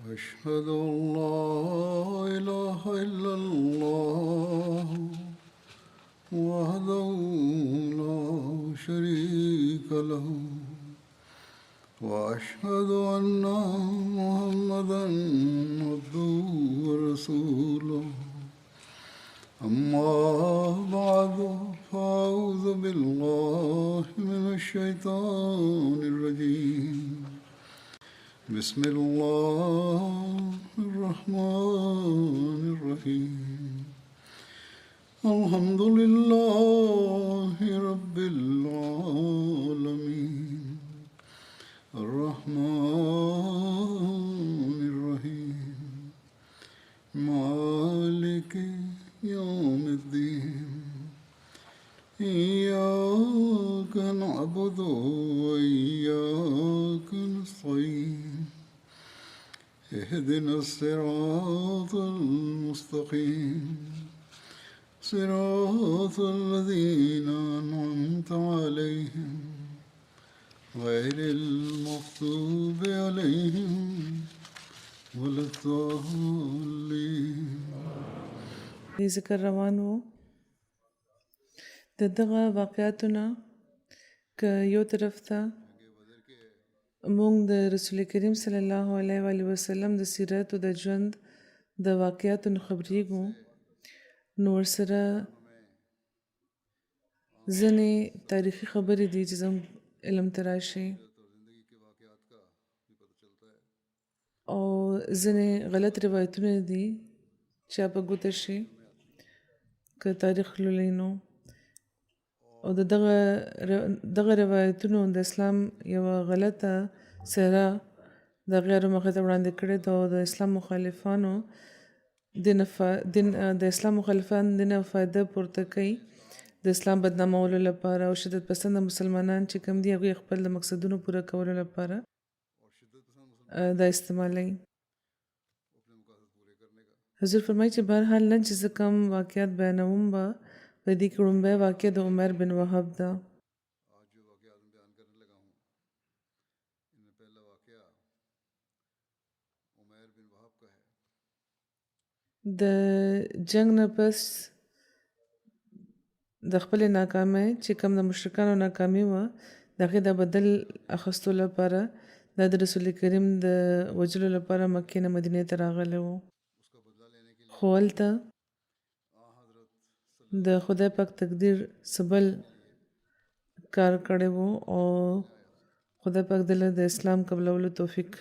أشهد أن لا إله إلا الله وحده لا شريك له وأشهد أن محمدا عبده ورسوله أما بعد فأعوذ بالله من الشيطان الرجيم بسم الله الرحمن الرحيم الحمد لله رب العالمين الرحمن الرحيم مالك يوم الدين إياك نعبد وإياك نستعين اهدنا الصراط المستقيم صراط الذين أنعمت عليهم غير المغضوب عليهم ولا الضالين. دې ذکر روان وو د دغه واقعاتونه که یو طرف ته مونږ د رسول کریم صلی الله علیه و آله وسلم د سیرت او د ژوند د واقعاتو نه خبرېږو نو ورسره ځینې تاریخي خبرې دي چې زموږ علم ته راشي او ځینې غلط روایتونه دي چې په ګوته شي که تاریخ لولئ نو او دغه روایتونو د اسلام یوه غلطه څهره د غیرو مخې ته وړاندې کړې ده او د اسلام مخالفانو د اسلام مخالفان د نه فایده پورته کوي د اسلام بدنامولو لپاره او شدت پسنده مسلمانان چې کوم دي هغوی خپل د مقصدونو پوره کولو لپاره دا استعمالوي. حضور فرمایي چې بهرحال نن چې زه کوم واقعات بیانوم به په دې کې لومبی واقع د عمر بن وهب ده. د جنگ نه پس د خپلې ناکامۍ چې کوم د مشرکانو ناکامي وه د هغې د بدل اخیستو لپاره دا د رسول کریم د وجلو لپاره مکې نه مدینې ته راغلی و خو هلته د خدای پاک تقدیر سبل کار کړی و او خدای پاک دله د اسلام قبلولو توفیق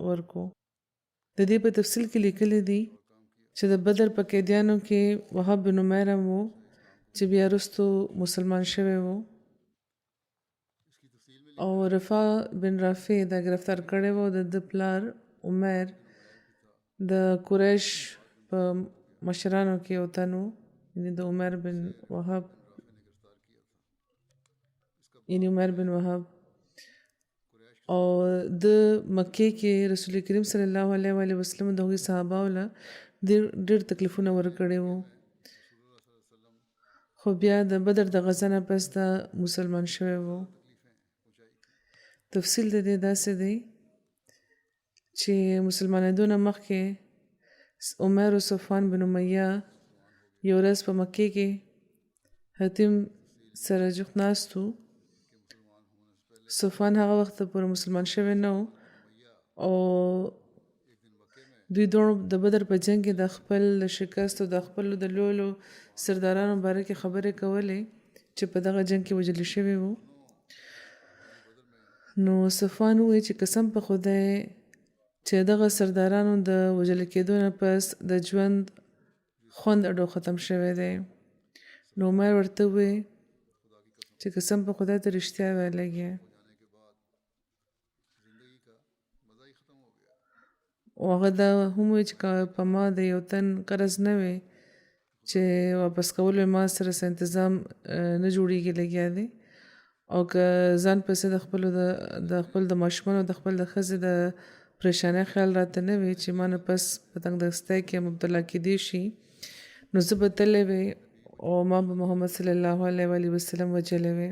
ورکو. د دې په تفصیل کې لیکلی دي چې د بدر په قیدیانو کې وهب بن عمیر هم و چې بیا وروستو مسلمان شوی و او رفاع بن رافع دا گرفتار کړی و. د پلار عمر د قریش په مشرانو کې یو تن و یعنی د عمر بن وهب او د مکې کې رسول کریم صلی الله علیه و آله وسلم د هغوی صحابه له ډېر تکلیفونه ورکړي وو خو بیا د بدر د غزا نه پس دا مسلمان شوی و. تفصیل د دې داسې دی چې مسلمانېدو نه مخکې عمر او صفوان بن امیه یو ورځ په مکې کې حتیم سره جوخت ناست و. صفوان هغه وخت پورې مسلمان شوی نه و او دوی دواړو د بدر په جنګ کې د خپل شکست او د خپلو د لویو سردارانو باره کې خبرې کولې چې په دغه جنګ کې وژل شوي وو. نو صفوان وویل چې قسم په خدای چې دغه سردارانو د وژل کېدو نه پس د ژوند خوند اډو ختم شوی دی. نو عمر ورته وویل چې قسم په خدای ته رښتیا ویلی یې او هغه دا هم وویل چې په ما د یو تن قرض نه وی چې واپس کولو ما سره څه انتظام نه جوړېږي لګیا دی او که ځان پسې د خپل د ماشومانو د خپل د ښځې د پریشانۍ خیال راته نه وي چې ما نه پس په تنګ دستی کې مبتلا کېدی شي نو زه به تللی وی او ما به محمد صلی الله علیه و آله وسلم وجلی وی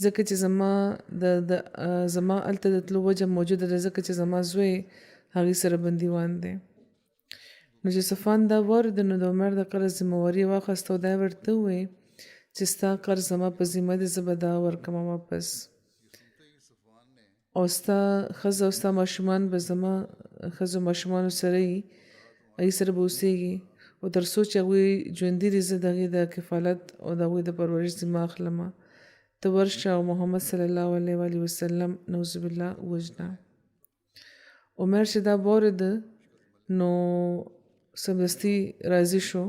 ځکه چې زما هلته د تلو وجه موجوده ده، ځکه چې زما زوی هغې سره بندیوان دی. نو چې صفوان دا واورېده نو د عمر د قرض ذمهواري یې واخیسته او دا یې ورته وویې چې ستا قرض زما په ذمه دی، زه به دا ورکړم واپس، او ستا ښځه او ستا ماشومان به زما ښځو ماشومانو سره یي، هغې سره به اوسېږي، او تر څو چې هغوی ژوندي دي زه د هغې د کفالت او د هغوی د پرورش ذمه اخلمه. ته ورشه او محمد صلی الله علیه و آله وسلم نعوذ بالله ووژنه. عمر چې دا واورېده نو سمدستي راضي شو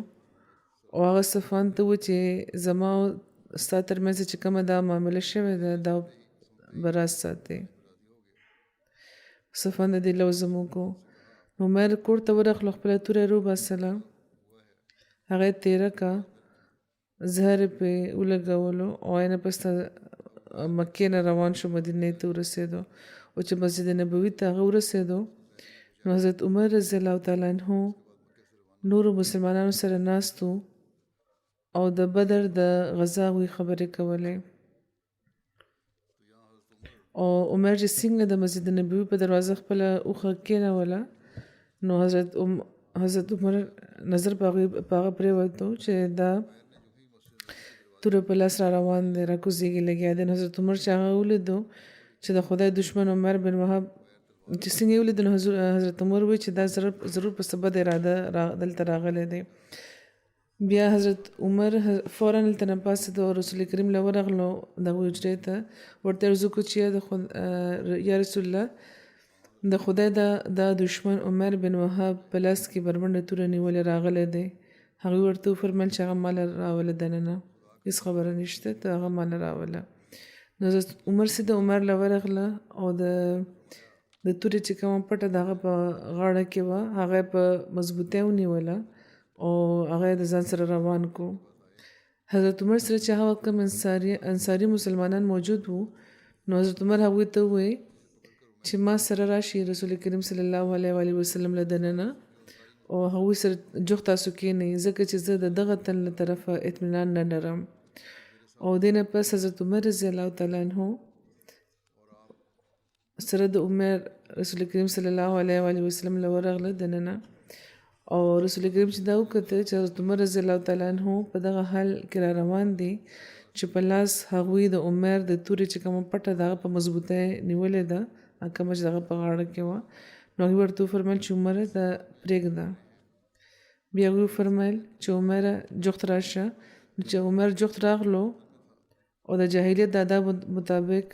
او هغه صفوان ته و چې زما او ستا ترمنځ چې کومه دا معامله شوې ده دا به راز ساتې. صفوان د دې لوظم وکړو. نو عمر کور ته ورغلو، خپله توره یې روباسله، هغه یې تېره کړه، زهر یې پرې ولګولو او عین پس ته مکې نه روان شو، مدینې ته ورسېدو. او چې مسجد نبوي ته هغه ورسېدو نو حضرت عمر رضی الله تعالی عنه نورو مسلمانانو سره ناست و او د بدر د غزا هغوی خبرې کولې. او عمر چې څنګه د مسجد نبوي په دروازه خپله اوښه کېنوله نو حضرت عمر نظر په هغه پرېوتو چې دا توره په لاس را روان دی، را کوزېږي لګیا دی. حضرت عمر چې هغه ولیدو چې د خدای دشمن عمر بن وهب چې څنګه یې ولیدو نو حضرت عمر وایي چې دا ضرور په څه بد اراده دلته راغلی دی. بیا حضرت عمر فوراً هلته نه پاڅېدو او رسول کریم له ورغلو د هغوی حجرې ته، ورته یې عرض وکړو چې یا رسول الله د خدای دا دشمن عمر بن وهب په لاس کې بربنډه توره نیولې راغلی دی. هغوی ورته وفرمیل چې هغه ماله راوله دننه، هېڅ خبره نشته، ته هغه ماله راوله. نو حضرت عمر سیده عمر له ورغله او د تورې چې کومه پټه د هغه په غاړه کې وه هغه یې په مضبوطۍ ونیوله او هغه یې د ځان سره روان کړو. حضرت عمر سره چې هغه کوم انصاري مسلمانان موجود وو نو حضرت عمر هغوی ته وویل چې ما سره راشي رسول کریم صلی الله علیه و آله وسلم له دننه او هغوی سره جوخ تاسو کېنئ، ځکه چې زه د دغه تن له طرفه اطمینان نه لرم. او دې نه پس حضرت عمر رضی الله تعالی عنه سره د عمر رسول کریم صلی الله علیه و آله وسلم له ورغله دننه، او رسول کریم چې دا وکتل چې حضرت عمر رضی الله تعالی عنه په دغه حال کې را روان دي چې په لاس هغوی د عمر د تورې چې کومه پټه د هغه په مضبوطۍ نیولې ده، کومه چې د هغه په غاړه کې وه، نو هغوی ورته وفرمیل چې عمره دا پرېږده. بیا هغوی وفرمیل چې عمره جوخت راشه. چې عمر جوخت راغلو او د جاهلیت د آداب مطابق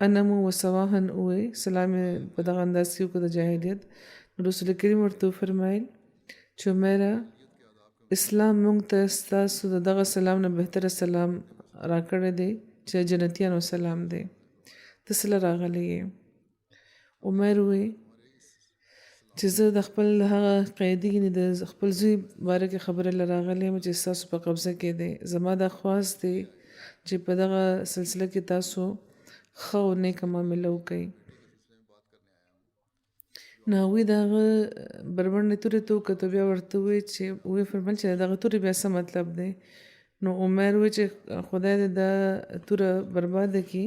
انمو و سواهن ووی، سلام په دغه انداز کې وکړو د جاهلیت. رسول کریم ورته وفرمیل چې عمره اسلام موږ ته ستاسو د دغه سلام نه بهتره سلام راکړی دی چې جنتیانو سلام دی، ته څه له راغلی یې؟ عمر ووی چې زه د خپل هغه قیدي یعنې د خپل زوی باره کې خبره له راغلی یم چې ستاسو په قبضه کې دی. زما دا خواست دی چې په دغه سلسله کې تاسو ښه او نیکه معامله وکړئ. نو هغوی د هغه بربنډې تورې ته وکتو، بیا ورته وویل چې ویې فرمیل چې دغه تورې بیا څه مطلب دی؟ نو عمر وویل چې خدای دې دا توره برباده کړي،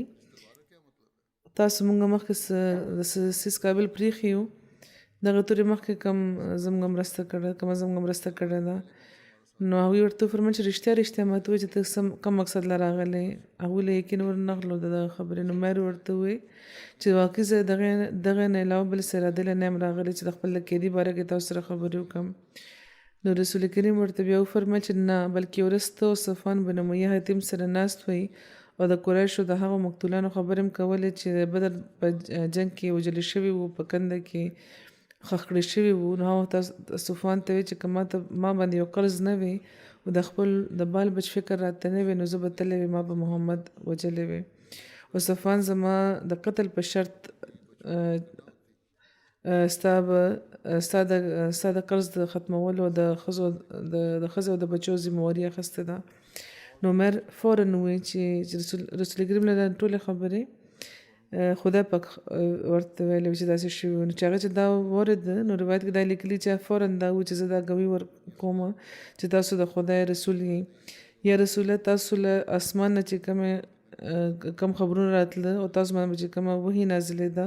تاسو مونږ مخکې د څیز قابل پرېښي یو، دغه تورې مخکې کومه زموږ مرسته کړې ده. نو هغوی ورته وفرمیل چې رښتیا ماته ووایه چې ته کوم مقصد له راغلی؟ هغوی له یقین ورنغلو د دغه خبرې. نو عمر ورته وویل چې واقعي زه دغه نه علاوه بل څه ارادې له نه یم راغلی چې د خپل د قیدي باره کې تاسو سره خبرې وکړم. نو رسول کریم ورته بیا وفرمیل چې نه، بلکې ورځ ته او صفوان بن امیه حاتم سره ناست وئ او د قریشو د هغو مقتولانو خبرې هم کولې چې د بدر په جنګ کې وژلي شوي وو، په کنده کې ښخ کړي شوي وو. نو هغه صفوان ته وایي چې که ما باندې یو قرض نه وي او د خپل د بال بچ فکر راته نه وي نو زه به تللی وې، ما به محمد وژلی وې. او صفوان زما د قتل په شرط ستا د قرض د ختمولو د ښځو او د بچو ذمهواري اخیستې ده. نو عمر فوراً ووایي چې رسول کریم له ټولې خبرې خدای پاک ورته ویلی وي چې داسې شوي وو. نو چې هغه چې دا واورېده نو روایت کې دا لیکلي چې فوراً دا و چې زه دا ګوي ورکومه چې تاسو د خدای رسول یې، یا رسوله تاسو له اسمان نه چې کومې کم خبرونه راتله او تاسو باندې چې کومه وحي نازلې ده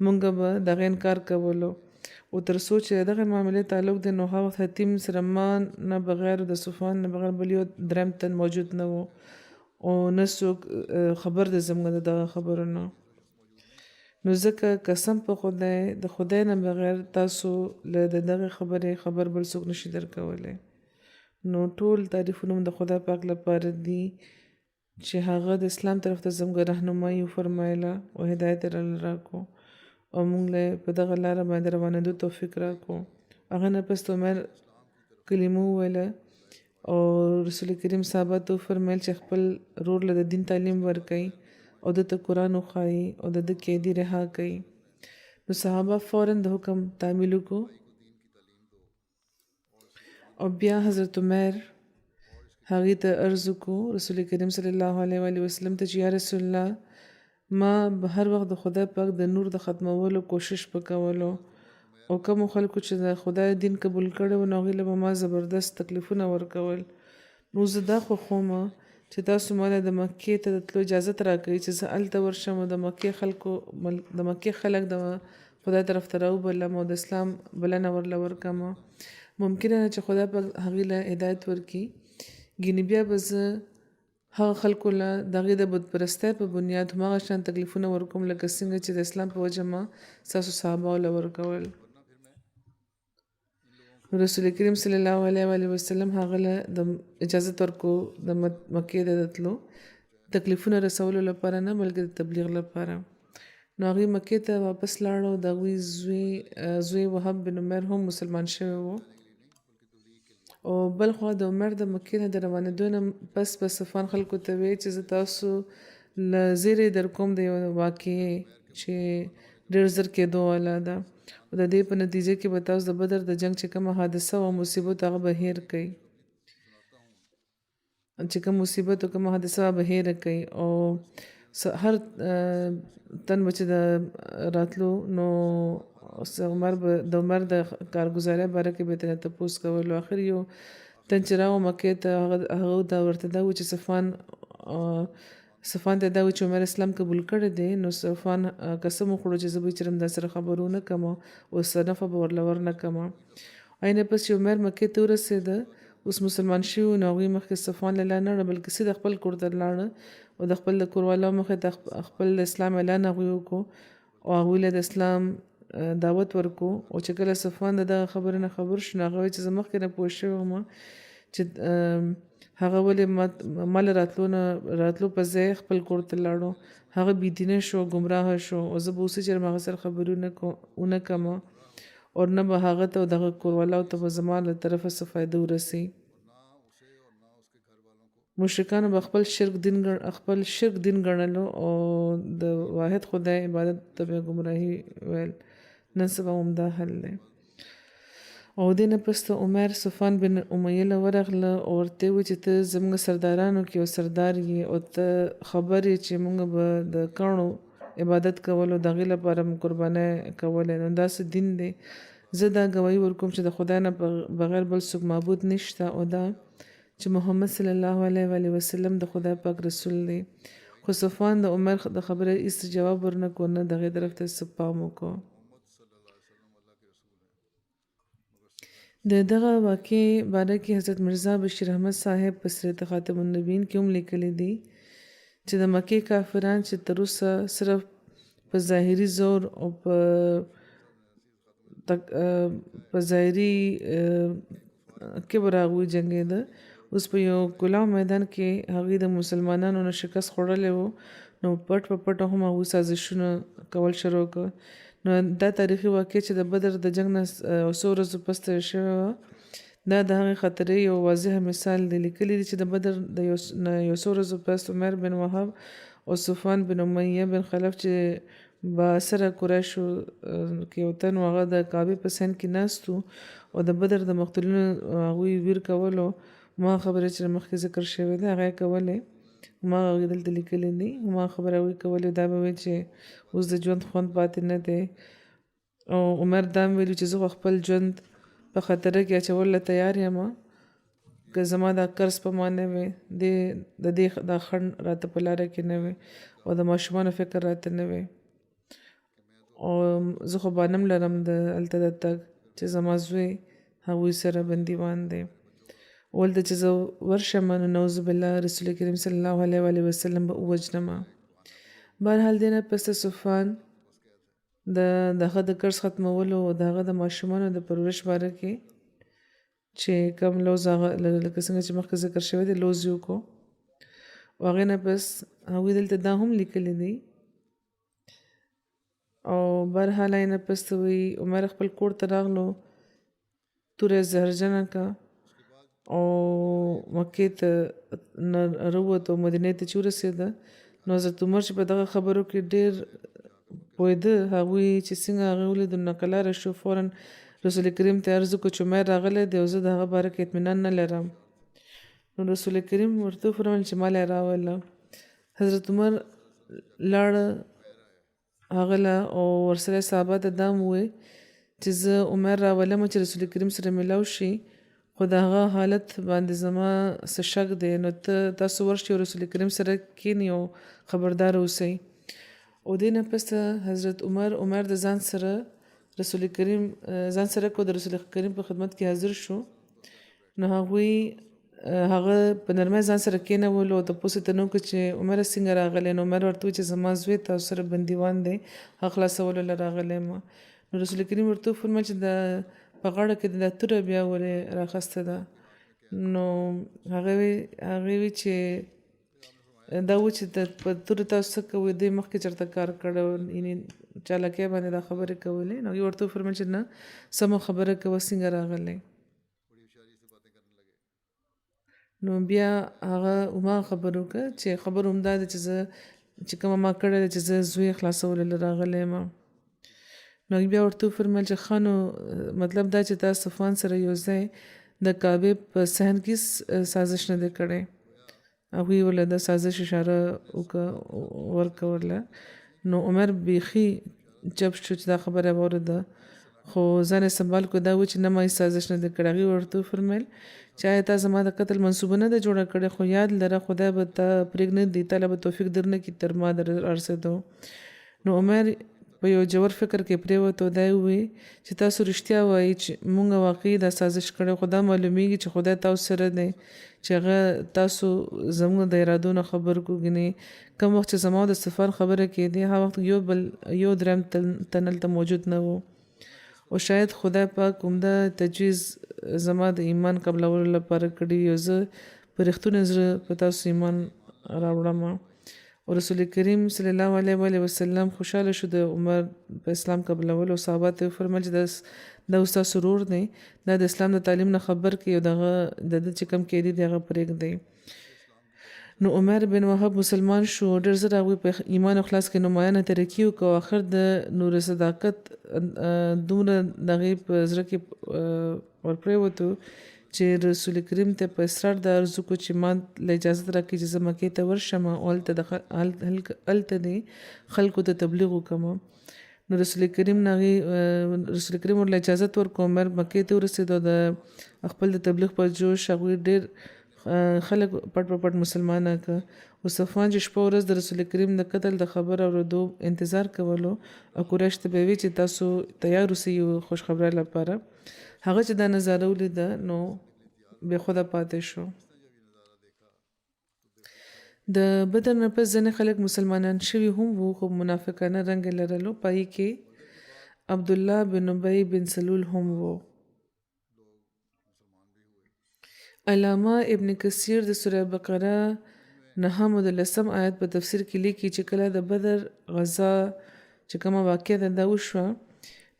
مونږ به دغه انکار کولو او تر څو چې دغه معاملې تعلق دی نو هغه حتیم سره ما نه بغیر د صفوان نه بغیر بل یو دریم تن موجود نه و او نه څوک خبر د زموږ د دغه خبرونو نو ځکه قسم په خدای د خدای نه بغیر تاسو له دغه خبرې خبر بل څوک نشي درکولی نو ټول تعریفونه د خدای پاک لپاره دي چې هغه د اسلام طرف ته زموږ رهنمایي وفرمایله او هدایت یې راکړو او موږ له په دغه لاره باندې روانېدو توفیق راکړو هغه نه پس عمر کلمه وویله او رسول کریم صحابه ته وفرمیل چې خپل ورور له د دین تعلیم ورکوي او دته قرآن وښایي او د ده قیدي رها کوي نو صحابه فوراً د حکم تعمیل وکړو او بیا حضرت عمر هغې ته عرض وکړو رسول کریم صلی الله علیه وسلم ته چې یا رسول الله ما به هر وخت د خدای پاک د نور د ختمولو کوشش وکولو او کومو خلکو چې د خدای دین قبول کړی و نو هغوی له به ما زبردست تکلیفونه ورکول نو زه دا خوښوم چې تاسو ماله د مکې ته د تلو اجازت راکوي چې زه هلته ورشم او د مکې خلک د خدای طرف ته راوبلم او د اسلام بلنه ورله ورکړم ممکنه ده چې خدای پاک هغوی له هدایت ورکړي ګینې بیا به زه هغه خلکو له د هغې د بتپرستۍ په بنیاد هماغه شان تکلیفونه ورکوم لکه څنګه چې د اسلام په وجه ما ستاسو صحابهو له ورکول رسول کریم صلی الله علیه وسلم هغه له د اجازت ورکو د مکې د تلو تکلیفونه رسولو لپاره نه بلکې د تبلیغ لپاره نو هغوی مکې ته واپس لاړو د هغوی زوی وهب بن عمر هم مسلمان شوی و او بل خوا د عمر د مکې نه د روانېدو نه پس به صفوان خلکو ته وی چې زه تاسو له زیرې در کوم د یو واقعې چې ډېر زر کېدو والا ده او د دې په نتیجه کې به تاسو د بدر د جنگ چې کومه حادثه او مصیبت هغه به هیر کوي چې کوم مصیبت او کومه حادثه به هیر کوي او هر تن به چې د راتلو نو د عمر د کارګزارۍ باره کې به ترې تپوس کولو آخر یو تن چې راو مکې ته هغه دا ورته دا و چې صفوان ته دا و چې عمر اسلام قبول کړی دی نو صفوان قسم وخوړو چې زه به چېرم دا سره خبرو نه کوم او څه نفع به ورله ورنه کوم اینه پس چې عمر مکې ته ورسېده اوس مسلمان شوي نو هغوی مخکې صفوان له لاره نه ړه بلکې سیده خپل کور ته لاړه او د خپل د کوروالاو مخې ته خپل د اسلام اعلان هغوی وکړو او هغوی له د اسلام دعوت ورکو او چې کله صفوان د دغه خبرې نه خبر شو نو هغه وایي چې زه مخکې نه پوه شوی وم چې هغه ولې ما له راتلو په ځای خپل کور ته لاړو هغه بېدینه شو ګمراه شو او زه به اوس چېرم هغه سره خبرې ونه کوم او نه به هغه ته او دغه کوروالاو ته به زما له طرفه څه فایده ورسي مشرکانو به خپل شرک دین ګڼلو او د واحد خدای عبادت ته به ګمراهي ویل نن سبا همدا حل دی او دې نه پس ته عمر صفوان بن امیه له ورغله او ورته وویل چې ته زموږ سردارانو کې یو سردار یې او ته خبر یې چې موږ به د کاڼو عبادت کولو د هغې لپاره مو قربانۍ کولی نو داسې دین دی زه دا ګواهي ورکوم چې د خدای نه بغیر بل څوک معبود نشته او دا چې محمد صلی الله علیه وسلم د خدای پاک رسول دی خو صفوان د عمر د خبره هیڅ جواب ورنکړو نه د هغې طرف ته څه پام وکړو د دغه واقعې باره کې حضرت مرزا بشیر احمد صاحب په سیرت خاتم النبیین کې هم لیکلی دي چې د مکې کافران چې تر اوسه صرف په ظاهري زور او په ظاهري کبر هغوی جنګېده اوس په یو کلاو میدان کې هغوی د مسلمانانو نه شکست خوړلی و نو پټ په پټه هم هغوی سازشونه کول شروع کړ نو دا تاریخي واقع چې د بدر د جنګ نه څو ورځو پس تېره شوې وه دا د هغې خطرې یو واضح مثال دی لیکلی دی چې د بدر د یو څو ورځو پس عمر بن وهب او صفوان بن امیه بن خلف چې با سره قریشو کې یو تن و هغه د کعبې په سین کې ناست و او د بدر د مقتولینو هغوی ویر کولو ما خبره چې مخکې ذکر شوی دی هغه یې کولې ما هغې دلته لیکلی دي ما خبره هغوی کولې دا به وایي چې اوس د ژوند خوند پاتې نه دی او عمر دا هم ویلي چې زه خپل ژوند په خطره کې اچولو ته تیار یم که زما دا قرض په ما نه وي د دې دا خنډ راته په لاره کې نه وي او د ماشومانو فکر راته نه وي او زه خو بانم لرم د هلته د تګ چې زما زوی هغوی سره بندیوان دی ولته چې زه ورشم نو نعوذ بالله رسول کریم صلی الله علیه وسلم به ووجنم بهرحال دی نه پس صفوان د هغه د قرض ختمولو او د هغه د ماشومانو د پرورش باره کې چې کوم لوز هغه لکه څنګه چې مخکې ذکر شوی دی لوز یې وکړو او هغې نه پس هغوی دلته دا هم لیکلی دی او بهرحال هغې نه پس ته وایي عمر خپل کور ته راغلو توره یې زهرجنه که او مکې ته راووت او مدینې ته چې ورسېده نو حضرت عمر چې په دغه خبرو کې ډېر پوهېده هغوی چې څنګه هغې ولیدو نو قلاره شو فورا رسول کریم ته عرض وکړو چې عمر راغلی دی او زه د هغه باره کې اطمینان نه لرم نو رسول کریم ورته وفرمایل چې ما لا یې راوله حضرت عمر لاړه هغه له او ورسره صحابه ته دا هم ووایي چې زه عمر راولم چې رسول کریم سره میلاو شي خو د هغه حالت باندې زما څه شک دی نو تاسو ورشئ او رسول کریم سره کښېنئ او خبردار اوسئ او دې نه پس حضرت عمر د ځان سره رسول کریم ځان سره کو د رسول کریم په خدمت کې حاضر شو نو هغوی هغه په نرمۍ ځان سره کېنولو او تپوس یې ته نه وکړو چې عمر څنګه راغلی نو عمر ورته وویل چې زما زوی تاسو سره بندیوان دی هغه خلاصولو له راغلی یم نو رسول کریم ورته وفرمیل چې په غاړه کې دا توره بیا ولې راخسته ده نو هغې وی چې دا و چې په توره تاسو څه کوئ دوی مخکې چېرته کار کړی یعنې چالاکۍ باندې دا خبرې کولې نو هغې ورته وفرمیل چې نه سمه خبره کوه څنګه راغلی نو بیا هغه هماغه خبر وکړه چې خبر همدا ده چې زه چې کومه ما کړې ده چې زه زوی خلاصولو له راغلی یم نو بیا ورته وفرمیل چې ښه نو مطلب دا چې تا صفوان سره یو ځای د کعبې په صحن کې سازش نه دی کړی هغوی ورله د سازش اشاره ورکړه ورله نو عمر بیخي چپ شو چې دا خبره یې واورېده خو ځان یې سنبال کړو دا و چې نه ما هېڅ سازش نه دی کړی هغې ورته وفرمیل چې آیا تا زما د قتل منصوبه نه ده جوړه کړې خو یاد لره خدای به تا پرېږدي تعالی به توفیق درنه کړي تر ما د رسېدو نو عمر په یو ژور فکر کې پرېوت او دا یې وویل چې تاسو رښتیا وایي چې مونږ واقعي دا سازش کړی خو دا معلومیږي چې خدای تاسو سره دی چې هغه تاسو زموږ د ارادو نه خبر کوګنې کوم وخت چې زما د سفر خبره کېدې هغه وخت یو دریم تن هلته موجود نه و او شاید خدای پاک عمده تجویز زما د ایمان قبلولو لپاره کړي یو زه په رښتونې زړه په تاسو ایمان راوړم او رسول کریم صلی الله علیه وسلم خوشحاله شو د عمر په اسلام قبلولو صحابه ته وفرمیل چې دا استاد سرور دی دا د اسلام د تعلیم نه خبر کوي او دغه د چې کوم کېدی دی هغه پرېږدي نو عمر بن وهب مسلمان شو ډېر زر هغوی په ایمان او اخلاص کې نمایانه ترقي وکړه او آخر د نور صداقت دومره د هغې په زړه کې ورپرېوتو چې رسول کریم ته په اصرار د عرض وکړو چې ما له اجازت راکړي چې زه مکې ته ورشم او هلته د خلکو ته تبلیغ وکړم نو رسول کریم ورله اجازت ورکړو عمر مکې ته ورسېد او د خپل د تبلیغ په جوش هغوی ډېر خلک پټ مسلمانه که او صفوان چې شپه ورځ د رسول کریم د قتل د خبر اورېدو انتظار کولو او قریش ته به وي چې تاسو تیار اوسئ یو خوشخبری لپاره هغه چې دا نظاره ولیده نو بې خوده پاتې شو د بدر نه پس ځینې خلک مسلمانان شوي هم وو خو منافقانه رنګ یې لرلو پای کې عبدالله بن ابی بن سلول هم وو علامه ابن کثیر د سوره بقره 9 آیت په تفسیر کې لیکي چې کله د بدر غزا چې کومه واقعه ده دا وشوه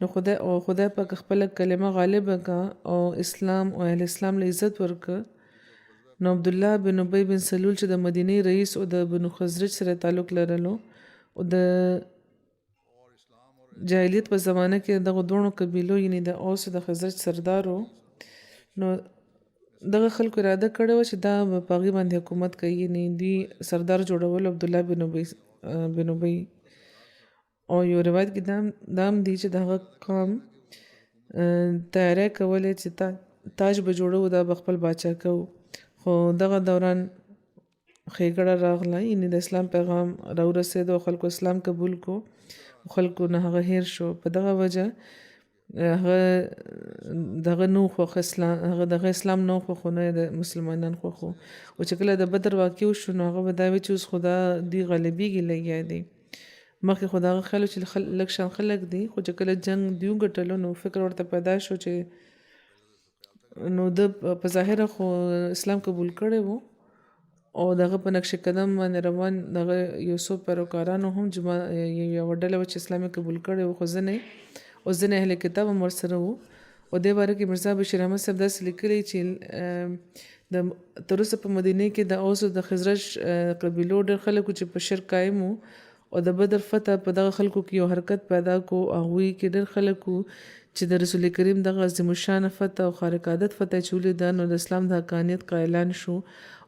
نو خدای پاک خپل کلمه غالبه کا او اسلام او اهل اسلام له عزت ورکړه نو عبدالله بن ابی بن سلول چې د مدینه رئیس او د بنو خزرج سره تعلق لرلو او د جاهلیت په زمانه کې دغه دوه قبیلو یعنی د اوس او د خزرج سردارو نو دغه خلکو اراده کړې و چې دا په هغې باندې حکومت کوي یعنې دوی سردار جوړول عبدالله بن ابی او یو روایت کې دا هم دی چې دغه قوم تیاری کولې چې تاج به جوړو دا به خپل باچا کوو خو دغه دوران ښېګړه راغله، یعنې د اسلام پیغام راورسېد او خلکو اسلام قبول کو، خلکو نه هغه هیر شو. په دغه وجه هغه دغه نو خوښ اسلام، هغه دغه اسلام نو خوښ، نه د مسلمانان خوښ و. او چې کله د بدر واقع وشو نو هغه به دا وي چې اوس خو دا دوی غالبېږي لګیا دي. مخکې خو د هغه خیال و چې لږ شان خلک دي، خو چې کله جنګ دوی وګټلو نو فکر ورته پیدا شو چې نو د په ظاهره خو اسلام قبول کړی و او دغه په نقش قدم باندې روان دغه یو څو پیروکارانو هم یوه ډله وه چې اسلام یې قبول کړی و، خو ځینې او ځینې اهل کتاب هم ورسره وو. او دې باره کې مرزا بشیر احمد صاحب داسې لیکلي چې تر اوسه په مدینې کې د اوس او د خزرج قبیلو ډېر خلک چې په شرک قایم وو او د بدر فتح په دغه خلکو کې یو حرکت پیدا کو. هغوی کې ډېر خلک وو چې د رسول کریم دغه عظیم الشان فتح او خارق عادت فتح چې ولیده نو د اسلام د حقانیت قایلان شو.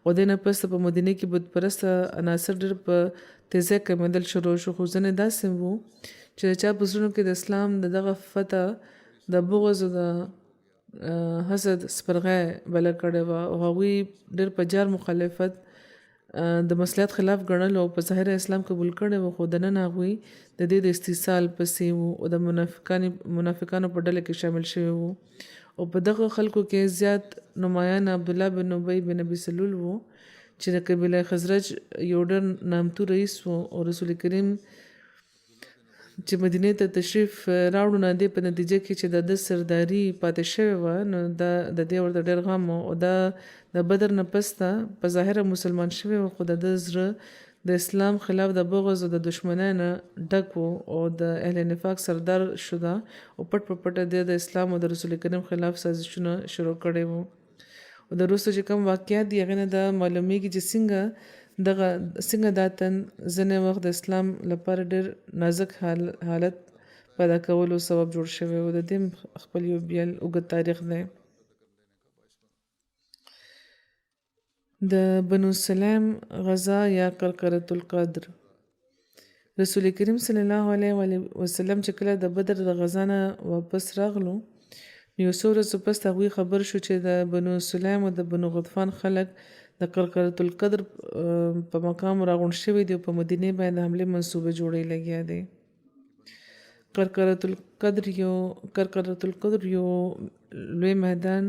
او دې نه پس په مدینه کې بت پرسته عناصر ډېر په تیزی کمېدل شروع شو. خو ځینې داسې وو چې د چا په زړونو کې د اسلام د دغه فتح د بغض او د حسد سپرغی بله کړې وه او هغوی ډېر په جار مخالفت د مصلحت خلاف ګڼل او په ظاهره اسلام قبول کړی و، خو دننه هغوی د دې د استیصال پسې وو او د منافقانو په ډله کې شامل شوي وو. او په دغه خلکو کې زیات نمایان عبدالله بن ابی بن ابي سلول وو چې د قبیله خزرج یو ډېر نامتو رئیس وو او رسول کریم چې مدینې ته تشریف راوړو نه دی په نتیجه کې چې د سرداري پاتې شوې وه نو دا د دې ورته ډېر غم و. او دا د بدر نه پس ته په ظاهره مسلمان شوی و، خو د ده زړه د اسلام خلاف د بغض او د دشمنۍ نه ډک و او د اهل نفاق سردار شده او پټ په پټه د اسلام او د رسول کریم خلاف سازشونه شروع کړي وو. او د وروسته چې کوم واقعات دي هغې نه دا معلومیږي چې څنګه دا تن ځینې وخت د اسلام لپاره ډېر نازک حالت پیدا کولو سبب جوړ شوی و. د دې خپل یو بیل اوږد تاریخ دی. د بنو سلیم غزا یا قرقرة القدر. رسول کریم صلی الله علیه وسلم چې کله د بدر د غزا نه واپس راغلو یو څو ورځې پس هغوی خبر شو چې د بنو سلیم او د بنو غطفان خلک د قرقرة القدر په مقام راغونډ شوي دي او په مدینې باندې حملې منصوبه جوړې لګیا دی. قرقرة القدر یو لوی میدان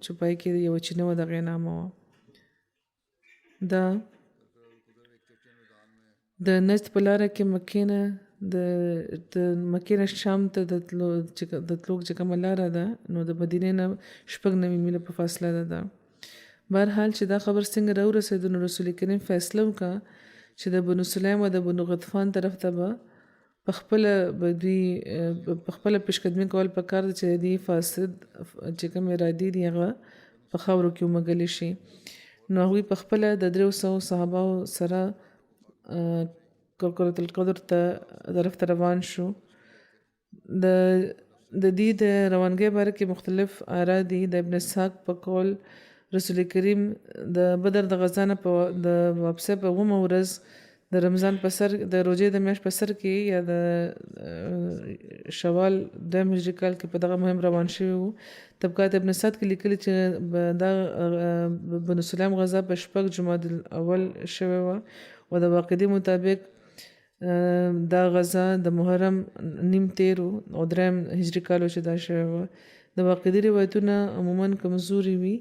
چې پای کې یو چینه وه دغې نامه وه. دا د نجد په لاره کې د مکې نه شام ته د تلو چې کومه لاره ده نو د مدینې نه 9 میله په فاصله ده. بهرحال چې دا خبر څنګه راورسېد نو رسول کریم فیصله وکړه چې د بنو سلیم او د بنو غطفان طرف ته به په خپله پیشقدمي کول پکار ده چې د دې فاسد چې کوم ارادې دي هغه په خاورو کې ومږلی شي. نو هغوی په خپله د 300 صحابه سره قرقرة القدر طرف ته روان شو. د دې د روانګۍ باره کې مختلف آرا دي. د ابن اسحاق په قول رسول کریم د بدر د غزا نه د واپسۍ په 9مه ورځ د رمضان په سر د روژې د میاشت په سر کې یا د شوال 2 هجري کال کې په دغه مهم روان شوي وو. طبقات ابن سعد کې لیکلي چې دا بنو سلیم غزا په 6 جمادی الاول شوې وه او د واقعي مطابق دا غزا د محرم 13 او 3 هجري کال چې دا شوې وه. د واقعي روایتونه عموما کمزوري وي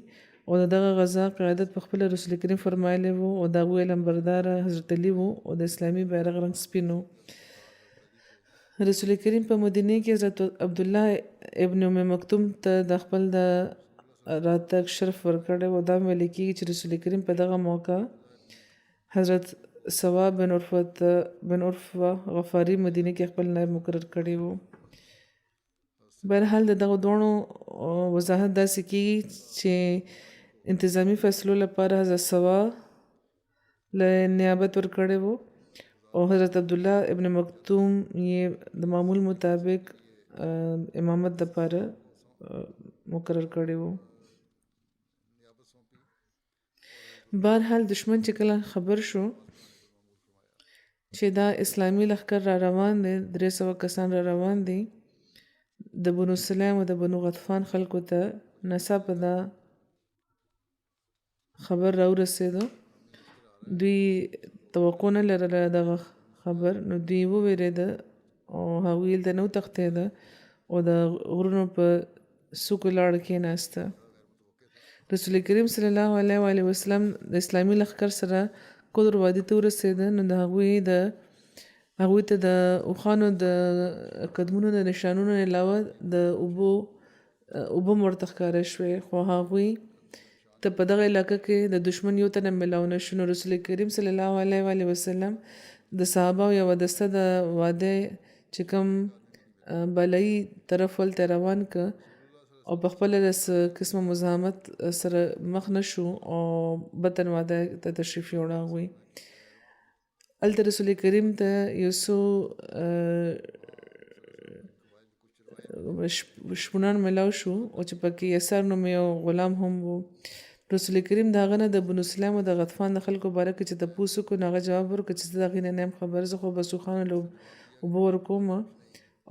او دغه غزا قیادت په خپل رسول کریم فرمایلی وو او د هغوی علمبردار حضرت علی وو او د اسلامي بیرغ رنګ سپین و. رسول کریم په مدینې کې حضرت عبدالله ابن ام مکتوم ته د خپل د راتګ شرف ورکړی و. دا ویل کېږي چې رسول کریم په دغه موقع حضرت سوا بن عرفه غفاري مدینې کې خپل نائب مقرر کړی و. بهرحال د دغه دواړو وضاحت داسې کېږي چې انتظامی فیصلو لپاره حضرت سوا له نیابت ورکړی و او حضرت عبدالله ابن مکتوم یې د معمول مطابق امامت لپاره مقرر کړی و. بهرحال دشمن چې کله خبر شو چې دا اسلامي لښکر را روان دی 300 کسان را روان دي د بنو سلیم او د بنو غطفان خلکو ته ناڅاپه دا خبر راورسېده دوی توقع نه لرله دغه خبر نو دوی ووېرېده او هغوی هلته نه وتښتېده او د غرونو په څوکو لاړه کېناسته. رسول کریم صلی الله علیه و آله وسلم د اسلامي لښکر سره قدر وادي ته ورسېده نو د هغوی ته د اوښانو د قدمونو د نشانونو علاوه د اوبه هم ورته ښکاره شوې خو هغوی ته په دغه علاقه کې د دشمن یو تن هم میلاو نه شو. نو رسول کریم صلی الله علیه و آله وسلم د صحابه یوه دسته د واده چې کوم بالایي طرف ولته روان که او په خپله د قسمه مزاحمت سره مخ نه شو او بطن واده ته تشریف یوړه هغوی. هلته رسول کریم ته یو څو شپونان میلاو شو او چې پکې یسار نوم یو غلام هم و. رسول کریم د هغه نه د بنو سلیم او د غطفان د خلکو باره کې چې تپوس وکړو نو هغه جواب ورکړه چې زه د هغې نه یم خبر زه خو بس اوښانو له اوبه ورکوم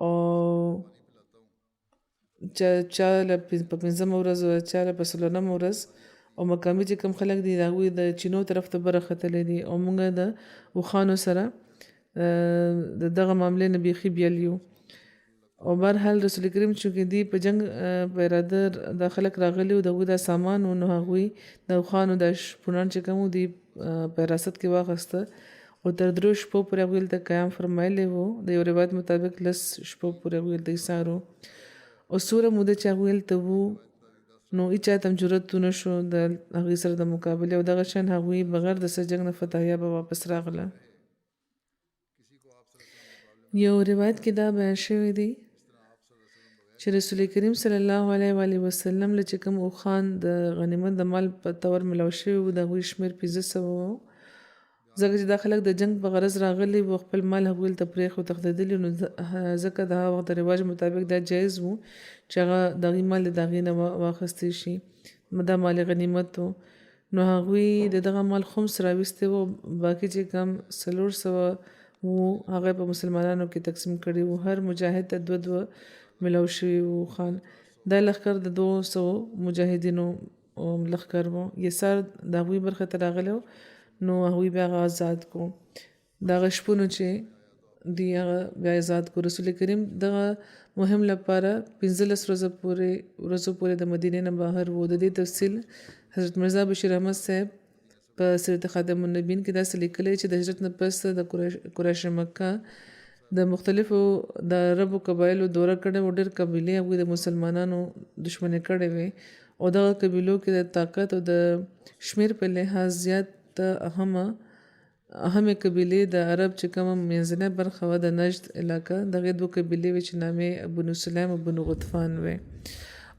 او چا له په پنځمه ورځ او چا له په څلورمه ورځ او مقامي چې کوم خلک دي د هغوی د چینو طرف ته برختلی دي او موږ د اوښانو سره د دغه معاملې نه بیخي بیل یو. او بهرحال رسول کریم چونکې دی په جنګ په اراده دا خلک راغلي و د هغوی دا سامان و نو هغوی د اوښانو دا شپونان چې کوم دی په حراست کې واخیسته او تر 3 شپو پورې هغوی هلته قیام فرمایلی و. د یو روایت مطابق 10 شپو پورې هغوی هلته ایسار و او څومره موده چې هغوی هلته وو نو هیچا ته هم جرأت ونه شو د هغوی سره د مقابلې او دغه شان هغوی بغیر د څه جنګ نه فتحیابه واپس راغله. یو روایت کې دا بیان شوی دی چې رسول کریم صلی الله علیه و آله وسلم له چې کوم اوښان د غنیمت د مال په طور ملاو شوي وو د هغوی شمېر 500 وو. ځکه چې دا خلک د جنګ په غرض راغلي وو خپل مال هغوی هلته پرېښود تښتېدلي نو ځکه د هغه وخت د رواج مطابق دا جایز وو چې هغه د هغوی مال د هغې نه واخیستی شي دا مال غنیمت و. نو هغوی د دغه مال خمس راویستی وو باقي چې کوم 400 وو هغه په مسلمانانو کې تقسیم کړي وو. هر مجاهد ته 2 ملاو شوي وو خان. دا لښکر د 200 مجاهدینو لښکر وو. یسار د هغوی برخه ته راغلی و نو هغوی بیا هغه آزاد کو. دغه شپونو چې دی هغه بیا آزاد کو. رسول کریم دغه مهم لپاره 15 ورځو پورې د مدینې نه بهر و. د دې تفصیل حضرت مرزا بشیر احمد صاحب په سیرت خاتم النبیین کې داسې لیکلی چې د هجرت نه پس د قریش مکه د مختلفو د عربو قبایلو دوره کړې و. ډېر قبیلې هغوی د مسلمانانو دشمني کړې وې او دغه قبیلو کې د طاقت او د شمیر په لحاظ زیات اهمې قبیلې د عرب چې کومه منځنۍ برخه وه د نجد علاقه دغې 2 قبیلې وې چې نامې بنو سلیم او بنو غطفان وې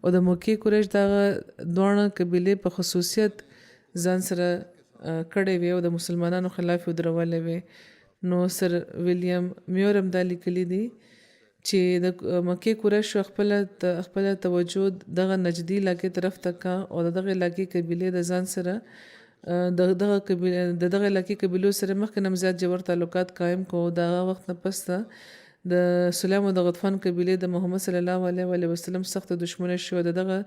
او د مکې قریش دغه دواړه قبیلې په خصوصیت ځان سره کړې وې او د مسلمانانو خلاف یې ودرولې وې. نو سر ویلیام میور هم دا لیکلی دی چې د مکې قریشو خپله توجه دغه نجدي علاقې طرف ته کا او د دغه علاقې قبیلې د ځان سره د دغه علاقې قبیلو سره مخکې نه هم زیات ژور تعلقات قایم کو. د هغه وخت نه پس ته د سلیم او د غطفان قبیلې د محمد صلی الله علیه و وسلم سخت دشمنه شو. د دغه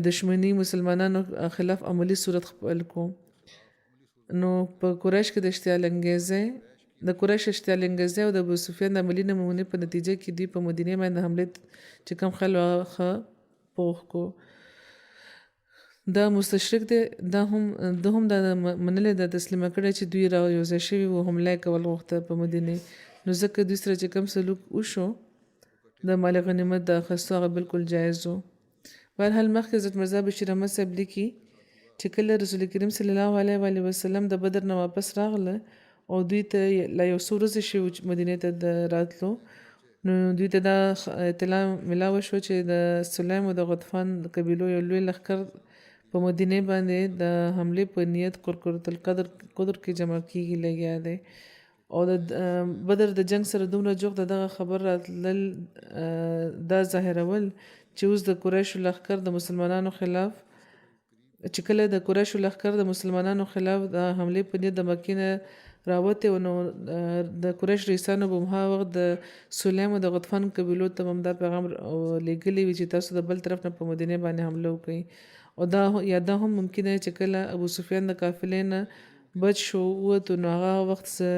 دشمنی مسلمانانو خلاف عملی صورت خپل کو. نو په قریش کې د اشتعال انګیزۍ او د ابو سفیان د عملي نمونې په نتیجه کې دوی په مدینې باندې حملې چې کوم خل ښه پوخ کو. دا مستشرق دی ده هم دا منلې ده تسلیمه کړی چې دوی را یوځای شوي وو حمله یې کول غوښته په مدینې نو ځکه دوی سره چې کوم سلوک وشو د مال غنیمت د اخیستو هغه بالکل جایز و. بهرحال مخکې حضرت مرزا بشیر احمد صاحب لیکي چې کله رسول کریم صلی الله علیه و وسلم د بدر نه واپس راغله او دوی ته لا یو څو ورځې شوې مدینې ته د راتلو نو دوی ته دا اطلاع ملاوه شوه چې د سلیم او د غطفان قبیلو یو لوی لښکر په مدینې باندې د حملې په نیت قرۃ القدر کې جمع کیږي لګیا دی او د بدر د جنگ سره دومره جوخت دغه خبر راتلل دا ظاهرول چې اوس د قریشو لښکر د مسلمانانو خلاف چې کله د قریشو لښکر د مسلمانانو خلاف د حملې په نیت د مکې نه راوتې نو د قریش رئیسانو به هماغه وخت د سلیم او د غطفان قبیلو ته هم دا پیغام لیږلی وي چې تاسو د بل طرف نه په مدینې باندې حمله وکړئ او دا هم ممکن دی چې کله ابو سفیان د قافلې نه بچ شو ووتو نو هغه وخت څه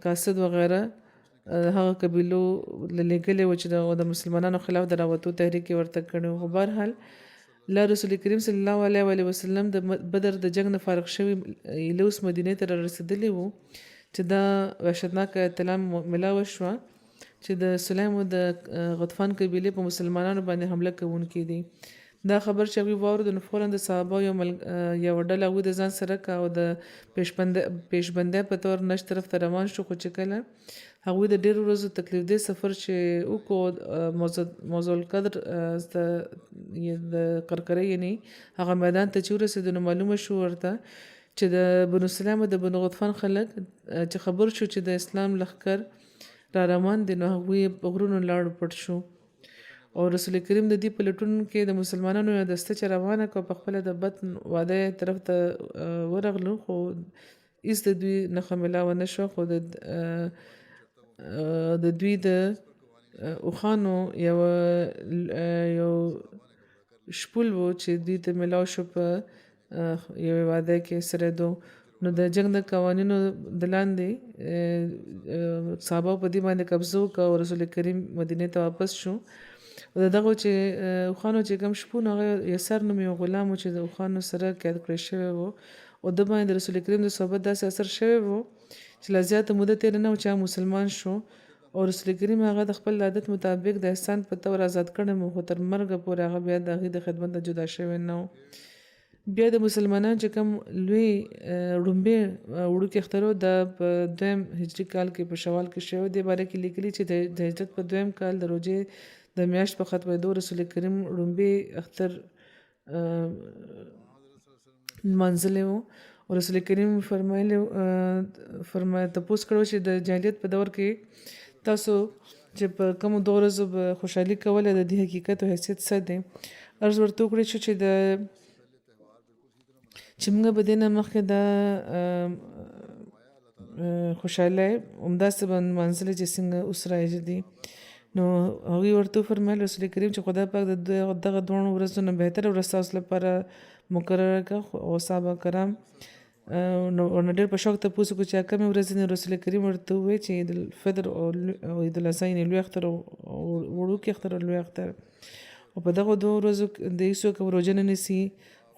قاصد وغیره هغه قبیلو لېږلې و چې د مسلمانانو خلاف د راوتو تحریک یې ورته کړی و. خو بهرحال لا رسول کریم صلی الله علیه وسلم د بدر د جنگ نه فارغ شوي ایلوس مدینې ته را رسېدلی و چې دا وحشتناکه اطلاع ملاوه شوه چې د سلیم او د غطفان قبیلې په مسلمانانو باندې حمله کوونکي دي. دا خبر چې هغوی واورېدو نو فوراً د صحابه یوه ډله هغوی د ځان سره کا او د پیشبندۍ په طور نش طرف ته روان شو. خو چې کله هغوی د ډېرو ورځو تکلیف دی سفر چې وکړو موضوع القدر د قرقرې یعنی هغه میدان ته چې ورسېدو نو معلومه شو ورته چې د بنو سلیم او د بنو غطفان خلک چې خبر شو چې د اسلام لښکر را روان دي نو هغوی په غرونو لاړو پټ شو. او رسول کریم د دې په لټون کې د مسلمانانو یو دسته چې روانه کړه په خپله د بطن واده طرف ته ورغلو خو هېڅ د دوی نښه میلاوه نه شوه. خو د دوی د اوښانو یو شپول و چې دوی ته میلاو شو په یوې واده کې سرېدو. نو د جنگ د قوانینو د لاندې صحابه په دې باندې قبضه وکړه او رسول کریم مدینې ته واپس شو. د دغو چې اوښانو چې کوم شپون هغه یسر نوم یو غلام و چې د اوښانو سره قید کړی شوی و او د باندې د رسول کریم د صحبت داسې اثر شوی و چې لا زیاته موده تېره نه و چې مسلمان شو او رسول کریم هغه د خپل عادت مطابق د احسان په طور آزاد کړی و خو تر مرګه پورې هغه بیا د هغې د خدمت نه جدا شوی نه و. بیا د مسلمانان چې کوم لوی ړومبی وړوکي اخترو د په 2 هجري کال کې په شوال کې شوی دې باره کې لیکلي چې د هجرت په 2 کال د روژې د میاشت په ختمېدو رسول کریم ړومبی اختر منځلی و او رسول کریم فرمایلی تپوس کړو چې د جاهلیت په دور کې تاسو چې په کومو 2 ورځو به خوشحالي کوله د دې حقیقت او حیثیت څه دی. عرض ورته وکړی شو چې موږ به دې نه مخکې دا خوشحالۍ همداسې به نمانځلې چې څنګه اوس رایج دي. نو هغوی ورته وفرمیل رسول کریم چې خدای پاک دغه 2 ورځو نه بهتره ورځ ستاسو لپاره مقرره کړه او صحابه کرام نو ورنه ډېر په شوق تپوس وکړو چې کومې ورځې نه رسول کریم ورته وویل چې عید الفطر او عید الاضحی یعنې لوی اختر او وړوکي اختر او لوی اختر او په دغو 2 ورځو د هېڅوک روژه نه نیسي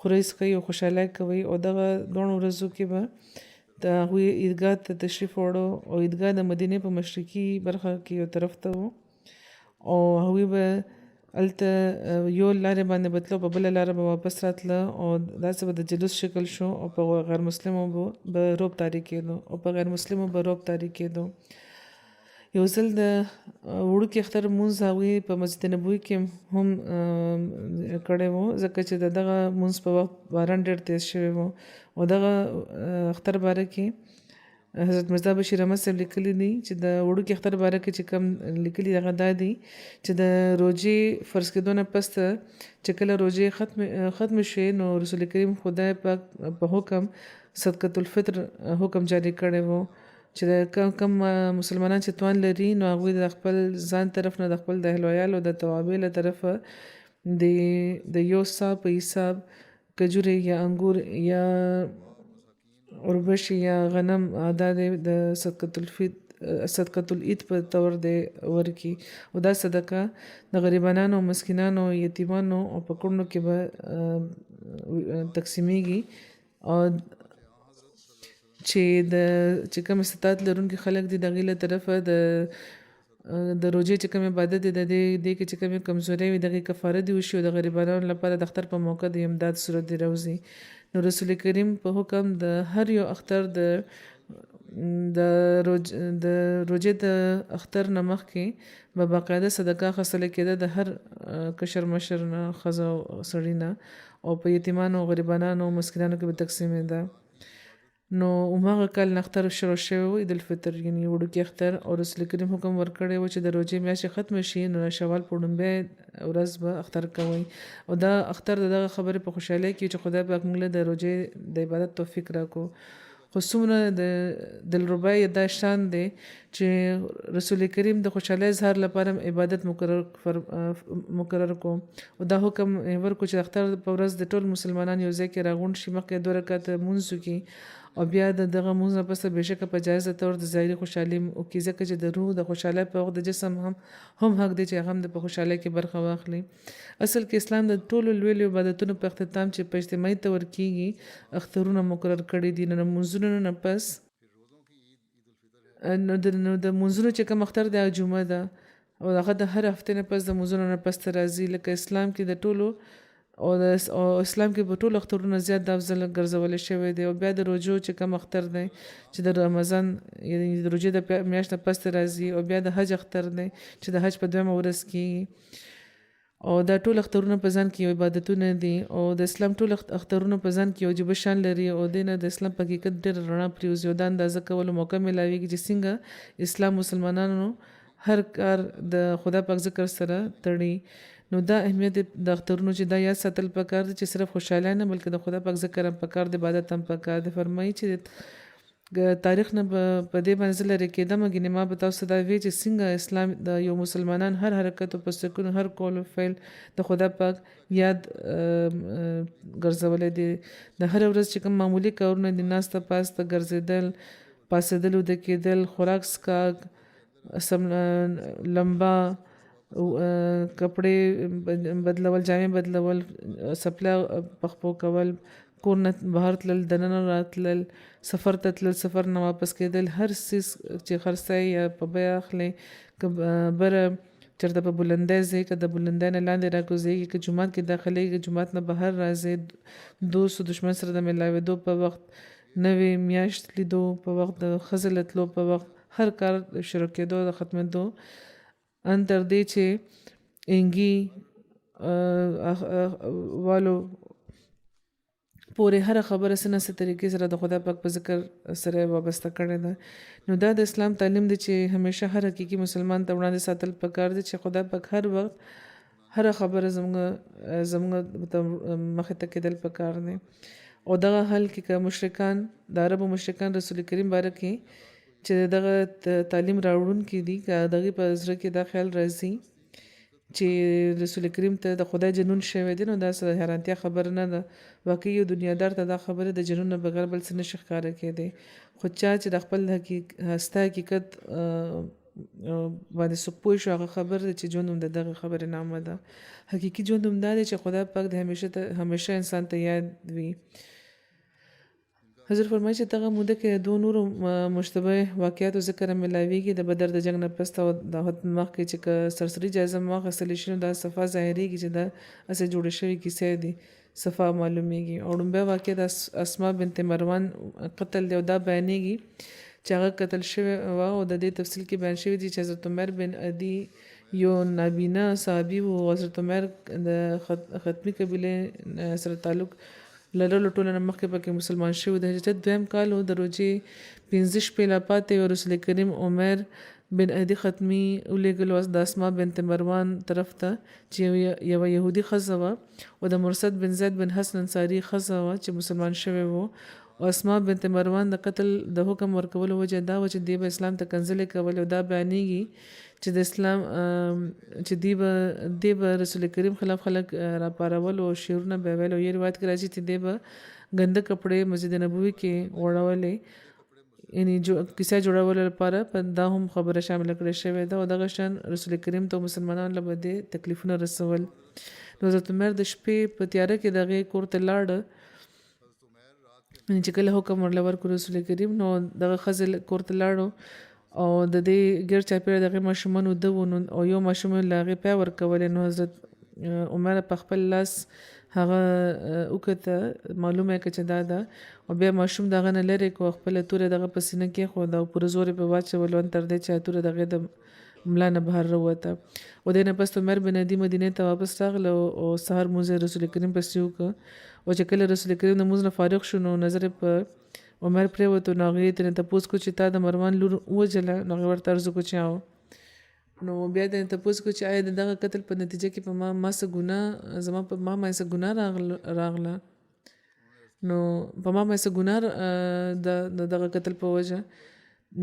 خورئ څښئ او خوشحالي کوئ او دغه 2 ورځو کې به د هغوی عیدګاه ته تشریف وړو او عیدګاه د مدینې په مشرقي برخه کې یو طرف ته و او هغوی به هلته یو لارې باندې به تلو په بله لاره به واپس راتله او داسې به د جلوس شکل شو او په غیر مسلمو به روب طاري کېدو او په غیر مسلمو به روب طاري کېدو. یو ځل د وړوکي اختر مونځ هغوی په مسجد نبوي کې هم کړی و ځکه چې دغه مونځ په وخت باران ډېر تیز شوی و او دغه اختر باره کې حضرت مرزا بشیر احمد صاحب لیکلی دي چې د وړوکي اختر باره کې چې کوم لیکلي هغه دا دي چې د روژې فرض کېدو نه پس چې کله روژې ختم شوې نو رسول کریم خدای پاک په حکم صدقة الفطر حکم جاری کړی و چې کم مسلمانان چې توان لري نو هغوی د خپل ځان طرف نه د خپل د اهل ویالو د توابع له طرفه د یو سا په حساب کجورې یا انګور یا اوربشي یا غنم دا د صدقة العید په طور دی ورکي او دا صدقه د غریبانانو مسکینانو یتیمانو او په کورونو کې به تقسیمیږي او چې کوم استطاعت لرونکي خلک دي د هغوی له طرفه د روژې چې کوم عبادت دی د دې کې چې کومې کمزورۍ وي د هغې کفاره دې وشي او د غریبانو لپاره د اختر په موقع د امداد صورت دې راوځي. نو رسول کریم په حکم د هر یو اختر د روژې د اختر نه مخکې به باقاعده صدقه اخیستله کېده د هر کشر مشر نه ښځه او سړي نه او په یتیمانو او غریبانانو او مسکینانو کې به تقسیمېده. نو هماغه کال نه اختر شروع شوی و عید الفطر یعنې وړوکي اختر او رسول کریم حکم ورکړی و چې د روژې میاشتې ختمه شي نو د شوال په لومبۍ ورځ به اختر کوئ او دا اختر د دغه خبرې په خوشحالۍ کې چې خدای پاک موږ له د روژې د عبادت توفیق راکړو. خو خو څومره د دلربا یې دا شان دی چې رسول کریم د خوشحالۍ اظهار لپاره عبادت مقرر کو او دا حکم ورکو چې اختر په ورځ د ټول مسلمانان یو ځای کې راغونډ شي مخکې 2 رکعات مونځ وکړي او بیا دغه مونځ نه پس بېشکه په جایزه طور د ظاهري خوشحالي وکړي ځکه چې د روح د خوشحالۍ په وخت د جسم هم حق دی چې هغه هم د په خوشحالۍ کې برخه واخلي. اصل کې اسلام د ټولو لویو عبادتونو په اختتام چې په اجتماعي طور کېږي اخترونه مقرر کړي دي. نو مونځونو نه پس نو د مونځونو چې کوم اختر دی جمعه ده او هغه د هر هفته نه پس د مونځونو نه پس راځي لکه اسلام کې د ټولو او اسلام کې په ټولو اخترونو زیات د افضل ګرځول شوی دی. او بیا د روزو چې کوم اختر دی چې د رمضان یعنی د روزې د میاشت نه پس راځي او بیا د حج اختر دی چې د حج په 2مه ورځ کېږي او دا ټول اخترونه په ځان کې عبادتونه دي او د اسلام ټول اخترونه په ځان کې عجیب شان لري او دینه د اسلام په حقیقت ډېر رڼا پریوزي او دا اندازه کولو موقع ملاويږي چې څنګه اسلام مسلمانانو هر کار د خدا پاک ذکر سره تړي. نو دا اهمیت د اخترونو چې دا یاد ساتل پکار دي چې صرف خوشاله نه بلکې د خدا پاک ذکر هم پکار د عبادت هم پکار دي. فرمایي چې تاریخ نه په دې باندې لري کېدم غنی ما به تاسو دا وی چې څنګه اسلام د یو مسلمانان هر حرکت او پسکون هر کول او فعل د خدا پاک یاد ګرځولې دي. د هر ورځ چې کوم معمولی کارونه دي ناسته پاسته ګرځیدل پاسېدل او د کېدل خوراک سکاک لمبا کپڑے بدلول جامې بدلول سپلا پخپو کول کور نه بهر تلل دننه راتلل سفر ته تلل سفر نه واپس کېدل هر څه چې خرڅای یا په بیا اخلي بره چرته په بلندای ځای که د بلندای نه لاندې راکوزېږي که جومات کې داخلېږي جومات نه بهر راځي دوست دشمن سره د ملاوېدو په وخت نوې میاشت لیدو په وخت د ښځې له تلو په وخت هر کار شروع کېدو د ختمېدو ان تر دې چې انګي والو پورې هر خبره سنه څه طریقې سره د خدا پاک په ذکر سره وابسته کړې ده. نو دا د اسلام تعلیم دی چې همیشه هر حقیقي مسلمان ته وړاندې ساتل پکار دي چې خدا پاک هر وخت هر خبره زموږ مخې ته کېدل پکار دی. او دغه حل کې که مشرکان د عربو مشرکان رسول کریم باره کې چې دغه تعلیم راوړونکي دي که دغه په زړه کې دا خیال راځي چې رسول کریم ته د خدای جنون شوی دی نو دا څه حیرانتیا خبره نه ده. واقعي یو دنیادار ته دا خبره د جنون نه بغیر بل څه نشي ښکاره کېدی. خو چا چې د خپل هسته حقیقت باندې څوک پوه شو هغه خبر دی چې ژوند هم د دغه خبرې نامه ده. حقیقي ژوند هم دا دی چې خدای پاک د همیشه انسان ته یاد وي. حضرت فرمایي چې دغه موده کې دوه نورو مشتبه واقعاتو ذکر ملاویږي د بدر د جنگ نه پس او د مخکې چې سرسري جایزه واخیستل شي نو دا صفه ظاهرېږي چې دا اسې جوړې شوې کیسې دي صفه معلومیږي. او لومبه واقع د اسماء بنت مروان قتل دی او دا بیانېږي چې هغه قتل شوی و او د دې تفصیل کې بیان شوی دی چې حضرت عمر بن عدي یو نابینا صحابي و حضرت عمر د ختمي قبیله سره تعلق لرلو ټولنه مخکې پکې مسلمان شوی د هجرت 2م کال د روزې 15 شپې لا پاتې او رسول کریم عمر بن عدي ختمي ولېږلو د اسماء بنت مروان طرف ته چې یو يهودي ښځه وه او د مرصد بن زید بن حسن انصاري ښځه وه چې مسلمان شوی و. او اسماء بنت مروان د قتل د حکم ورکولو وجه دا و چې دی به اسلام ته کنځلې کولې او دا بیانېږي چې د اسلام چې دی به رسول کریم خلاف خلک راپارول او شعرونه به ویل او یې روایت کې راځي چې دی به ګنده کپړې مسجد نبوي کې وړولې یعنی کیسه جوړولو لپاره په دا هم خبره شامل کړې شوې ده. او دغه شان رسول کریم ته مسلمانانو له بده تکلیفونه رسول. نو حضرت عمر د شپې په تیاره کې دغه کور ته لاړ چې کله حکم ورله ورکړ رسول کریم نو دغه ښځې کور ته لاړو او د دې ګیر چاپېره دغه ماشومان وده و او یو ماشوم له هغې پیا ورکولې نو حضرت عمر په خپل لاس هغه وکته معلومه که چې دا ده او بیا ماشوم دغه نه لرې کو خپله توره دغه په سینه کېښوده او پوره زور یې په واچولو تر دې چې توره دغې د ملا نه بهر راووته. او دې نه پس عمر بن عدي مدینې ته واپس راغله او سهار لمونځ یې رسول کریم پسې وکړه. او چې کله رسول کریم د لمونځ نه فارغ شو نو نظر یې په عمر پرېوتو نو هغې ترې تپوس کو چې تا د مروان لور ووژله نو هغې ورته عرض وکړو چې نو بیا د تپوس کو چې آیا د دغه قتل په نتیجه کې په ما څه ګناه زما په ما څه ګناه راغله. نو په ما باندې څه ګناه د دغه قتل په وجه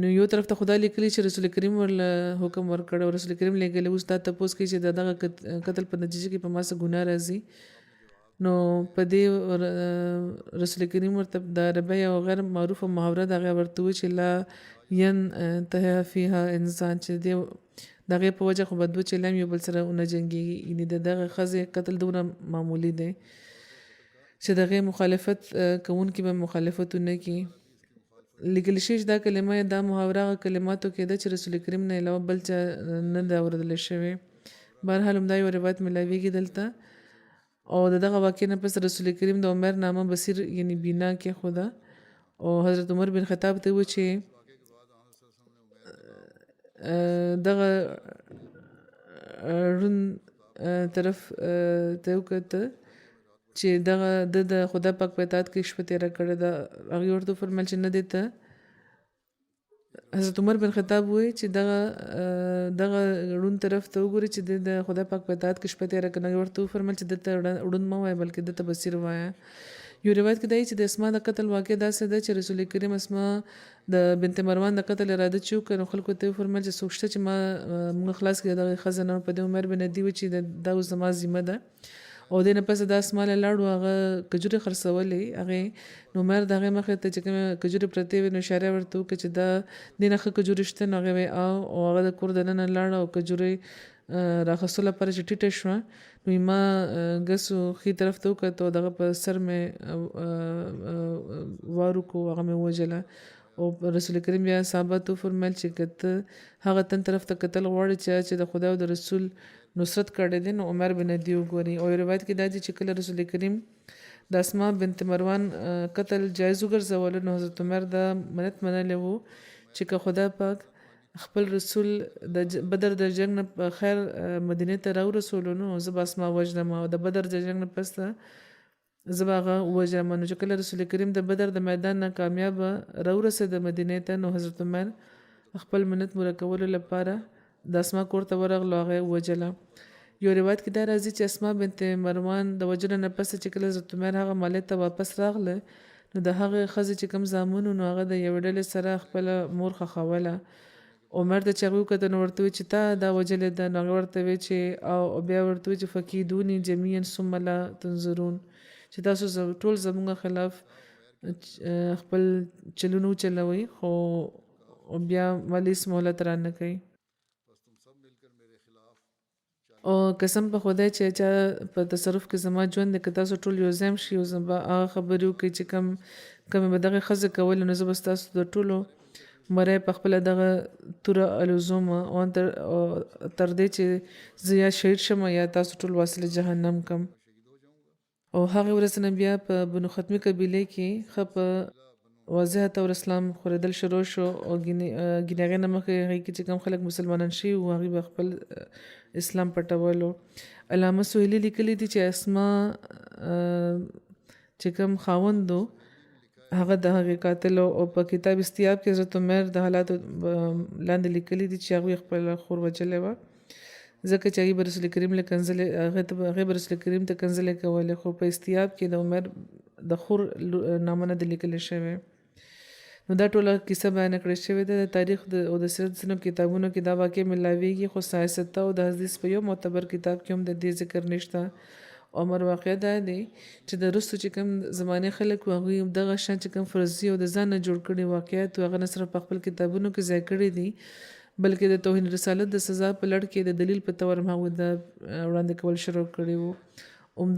نو یو طرف ته خدای لیکلی چې رسول کریم ورله حکم ورکړ او رسول کریم لګلی اوس دا تپوس کوي چې دغه قتل په نتیجه کې په ما څه ګناه راځي نو په دې رسول کریم ورته د عربی او غیر معروفه محاوره دغه ورته وی چې لا ينتهي فيها انسان چې دې دغه په وجه خو بدو چې لم یو بل سره ونه جنګي یعنی دغه خزه قتل دونه معمولی دی چې دغه مخالفت کوونکي به مخالفتونه کوي لیکل شي دا کلمه دا محاوره کلماتو کې ده چې رسول کریم نه علاوه بل څه نه دا اوریدل شوی بهرحال همدا یو روایت ملاویږي دلته او دغه واقع نه پس رسول کریم د عمر نامه بصیر یعنی بینا کې خدا او حضرت عمر بن خطاب ته و چې دغه رون طرف ته وکړه چې دغه د خدا پاک په اطاعت کې شپه تیره کړې ده هغه ورته فرمایل چې نه دیته حضرت عمر بن خطاب وایي چې دغه رون طرف ته وګوري چې د خدا پاک په اطاعت کې شپه تیره کړه ورته فرمایل چې دته رون مه وایه بلکې دته بصیر وایه یو روایت کې دی چې د اسماء د قتل واقع داسې ده چې رسول کریم اسماء د بنت مروان د قتل اراده چې وکړ خلکو ته فرمایل چې څوک شته چې ما موږ خلاص کړي دغه خزانه په دې عمر بن دی چې دا زما ذمہ ده او دې نه پس د اسماء لاړو هغه کجوري خرڅولې هغه نو مر دغه مخه ته چې کوم کجوري پرته وي نو اشاره ورته وکړه چې دا دینه خه کجوري شته نو هغه او هغه د کور دننه لاړ او کجوري راخصله پر چې ټیټه شو نو ما غسو خي طرف ته وکړه دغه په سر مې وارو کو هغه مې وجله او رسول کریم بیا صحابه ته فرمایل چې کته هغه تن طرف ته قتل غواړي چې د خدای او د رسول نصرت کړی دی نو عمر بن دی وګوري او روایت کې دا چې کله رسول کریم د اسماء بنت مروان قتل جایز وګرځول نو حضرت عمر دا منت منلې وو چې که خدا پاک خپل رسول د بدر د جنگ نه خیر مدینه ته راو رسول نو زب اسماء وجنم او د بدر د جنگ نه پس زباغه وجنم نو چې کله رسول کریم د بدر د میدان نه کامیاب راو رسید مدینه ته نو حضرت عمر خپل منت مرکول لپاره د اسماء کور ته ورغلو هغه وجله یو روایت کې دا راځي چې اسماء بنت مروان د وجنه نه پس چې کله حضرت عمر هغه مال ته واپس راغله نو د هغه خزه چې کم زامن نو هغه د یو ډلې سره خپل مور خخوله عمر د چغو کته نو ورته چې تا دا وجله د نو ورته وی چې او بیا ورته چې فقیدونی جميعا ثم لا تنظرون چې تاسو ټول زموږ خلاف خپل چلونو چلوي خو بیا مالیس مهلت را نه کوي او قسم په خدای چې چا په تصرف کې زما ژوند کې تاسو ټول یو ځم شي او زما هغه خبرو کې چې کم به دغه خزه کول نو زه بس تاسو د ټولو مړی په خپل دغه تور الزوم او تر دې چې زه یا شهید شم یا تاسو ټول واصله جهنم کم او هغه ورځ نه بیا په بنو ختمي قبیله کې خپ واضح تور اسلام خوردل شروع شو او ګینغه نه مخه هغه چې کم خلک مسلمانان شي او هغه خپل اسلام پټولو علامه سهیلی لیکلی دي چې اسماء چې کوم خاوندو هغه د هغه قاتل او په کتاب استیاب کې حضرت عمر د حالات لاندې لیکلی دي چې هغه خپل خور وجلې و ځکه چې هغه رسول کریم له کنزل هغه رسول کریم ته کنزل کول خو په استیاب کې د عمر د خور نامه د لیکل شوی نو دا ټوله کیسه بیان کړې شوې ده د تاریخ او د سیرت ځینو کتابونو کې دا واقع ملاویږي خو سیاست او د حدیث په یو معتبر کتاب کې هم د دې ذکر نشته عمر واقع دا دی چې د رسو چې کوم زمانه خلک واغوي دغه شان چې کوم فرضي او د ځان نه جوړ کړي واقعیت هغه نه صرف په خپل کتابونو کې ځای کړي دي بلکې د توهین رسالت د سزا په لړ کې د دلیل په تور هغه د وړاندې کول شروع کړي وو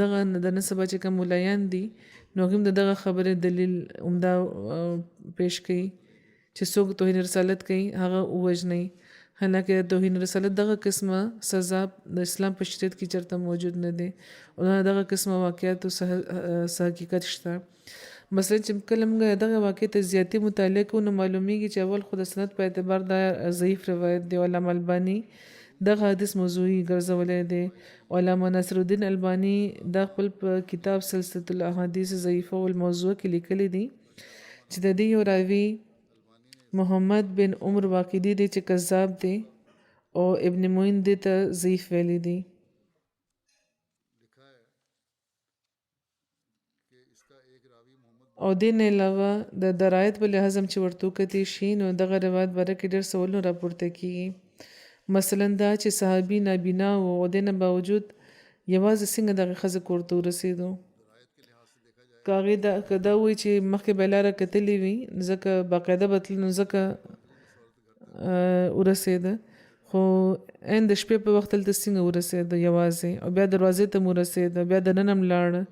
دغه د نسبه چې کوم ملایان دي نو هم دغه خبره دلیل عمده پیش کړي چې څوک توهین رسالت کوي هغه وجني حالکه توهین رسالت دغه قسمه سزا د اسلام په شریعت کې چرته موجود نه دي او دغه قسمه واقعیت او حقیقت شته مثلا چې کله موږ دغه واقع ته زیاتی مطالعه کوو نو معلومیږي چې اول خود سند په اعتبار د ضعیف روایت دی علامه البانی دغه حدیث موضوعي ګرځولې دی علامه ناصر الدین البانی د خپل کتاب سلسله الاحاديث ضعیفه او الموضوع کې لیکلي دي چې د دې یو راوی محمد بن عمر واقدی دی چې کذاب دی او ابن معین دی ته ضعیف ویلي دي او دې نه علاوه د درایت په لحاظ هم چې ورته وکتې شي نو دغه روایت باره کې ډېر سوالونه راپورته کیږي. مثلا دا چې صحابي نابینا و او دې نه باوجود یوازې څنګه دغه ښځه کور ته ورسېدو. که هغې که دا وایي چې مخکې به یې لاره کتلې وي ځکه باقاعده به تلل نو ځکه ورسېده، خو عین د شپې په وخت هلته څنګه ورسېده یوازې، او بیا دروازې ته م ورسېده، بیا دننه م لاړه،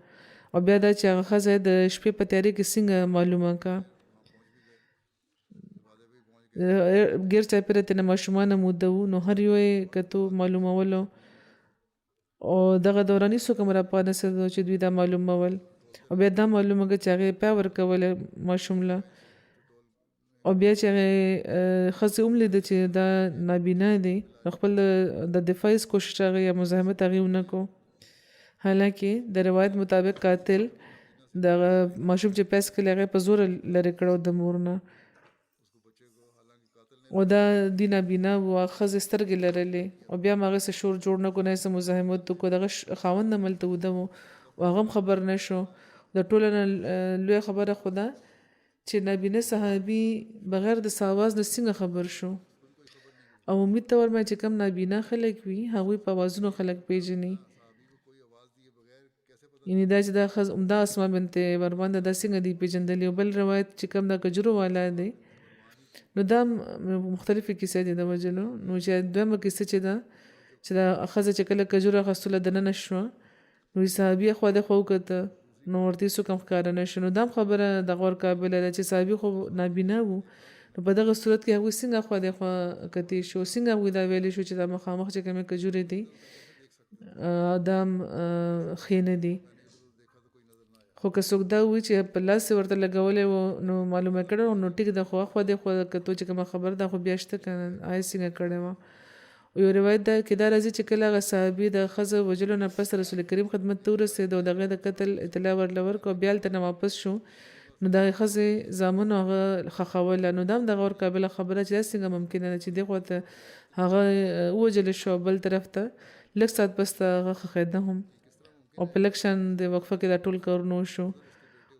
او بیا دا چې هغه ښځه د شپې په تیارې کې څنګه معلومه کړه. ګیر چاپېره ترېنه ماشومان هم وده وو نو هر یو یې کتو معلومولو، او دغه دوراني څوک هم راپانسېدو چې دوی دا معلومول، او بیا دا معلومه کړه چې هغې پیا ورکوله ماشوم له، او بیا چې هغې ښځې هم لیده چې دا نابینا دی نو خپل د دفاع هېڅ کوشش هغې یا مزاحمت هغې ونه کو. حالانکې د روایت مطابق قاتل دغه ماشوم چې پیس کړی هغې په زوره لرې کړی د مور نه، او دا دی نابینا و، ښځې سترګې لرلې، او بیا هم هغې څه شور جوړ نه کړو نه یې څه مزاحمت وکړو، دغه خاوند هم هلته وده و او هغه هم خبر نه شو. د ټولو نه لویه خبره خو ده چې نابینا صحابي بغیر د څه اواز نه څنګه خبر شو. او امید ته ورمه چې کم نابینا خلک وي هغوی په اوازونو خلک پیژني، یعنی دا چې دا دا اسما بنت مروان دا څنګه دی پیژندلی. او بل روایت چې کم دا کجرو والا دی نو دا مختلفې کیسې دي د وجلو. نو چې دویمه کیسه چې دا ښځه چې کله کجرو اخیستله دننه شوه نو صحابي خوا د خوا وکته نو ورته څوک هم ښکاره نه شو. نو دا هم خبره د غور قابله ده چې صحابي خو نابینا وو، نو په دغه صورت کې هغوی څنګه خوا د خوا کتې شو، څنګه هغوی دا ویلی شو چې دا مخامخ چې کومې کجورې دي دا هم ښې نه دي. خو که څوک دا وایي چې په لاس یې ورته لګولی و نو معلومه کړی نو ټیک ده، خو اخوا دې خوا کتو چې کومه خبره ده خو بیا شته که نه آیا څنګه کړې وه. یو روایت دا کې دا راځي چې کله هغه صحابي د ښځه وژلو نه پس رسول کریم خدمت ته ورسېد او د هغې د قتل اطلاع ورله ورکړه او بیا هلته نه واپس شو نو د هغې ښځې زامنو هغه ښخوله. نو دا هم د غور قابله خبره چې دا څنګه ممکنه ده چې دې خوا ته هغه ووژلی شو او بل طرف ته لږ ساعت پس ته هغه ښخېده هم او په لږ شان د وقفه کې دا ټول کارونه وشو.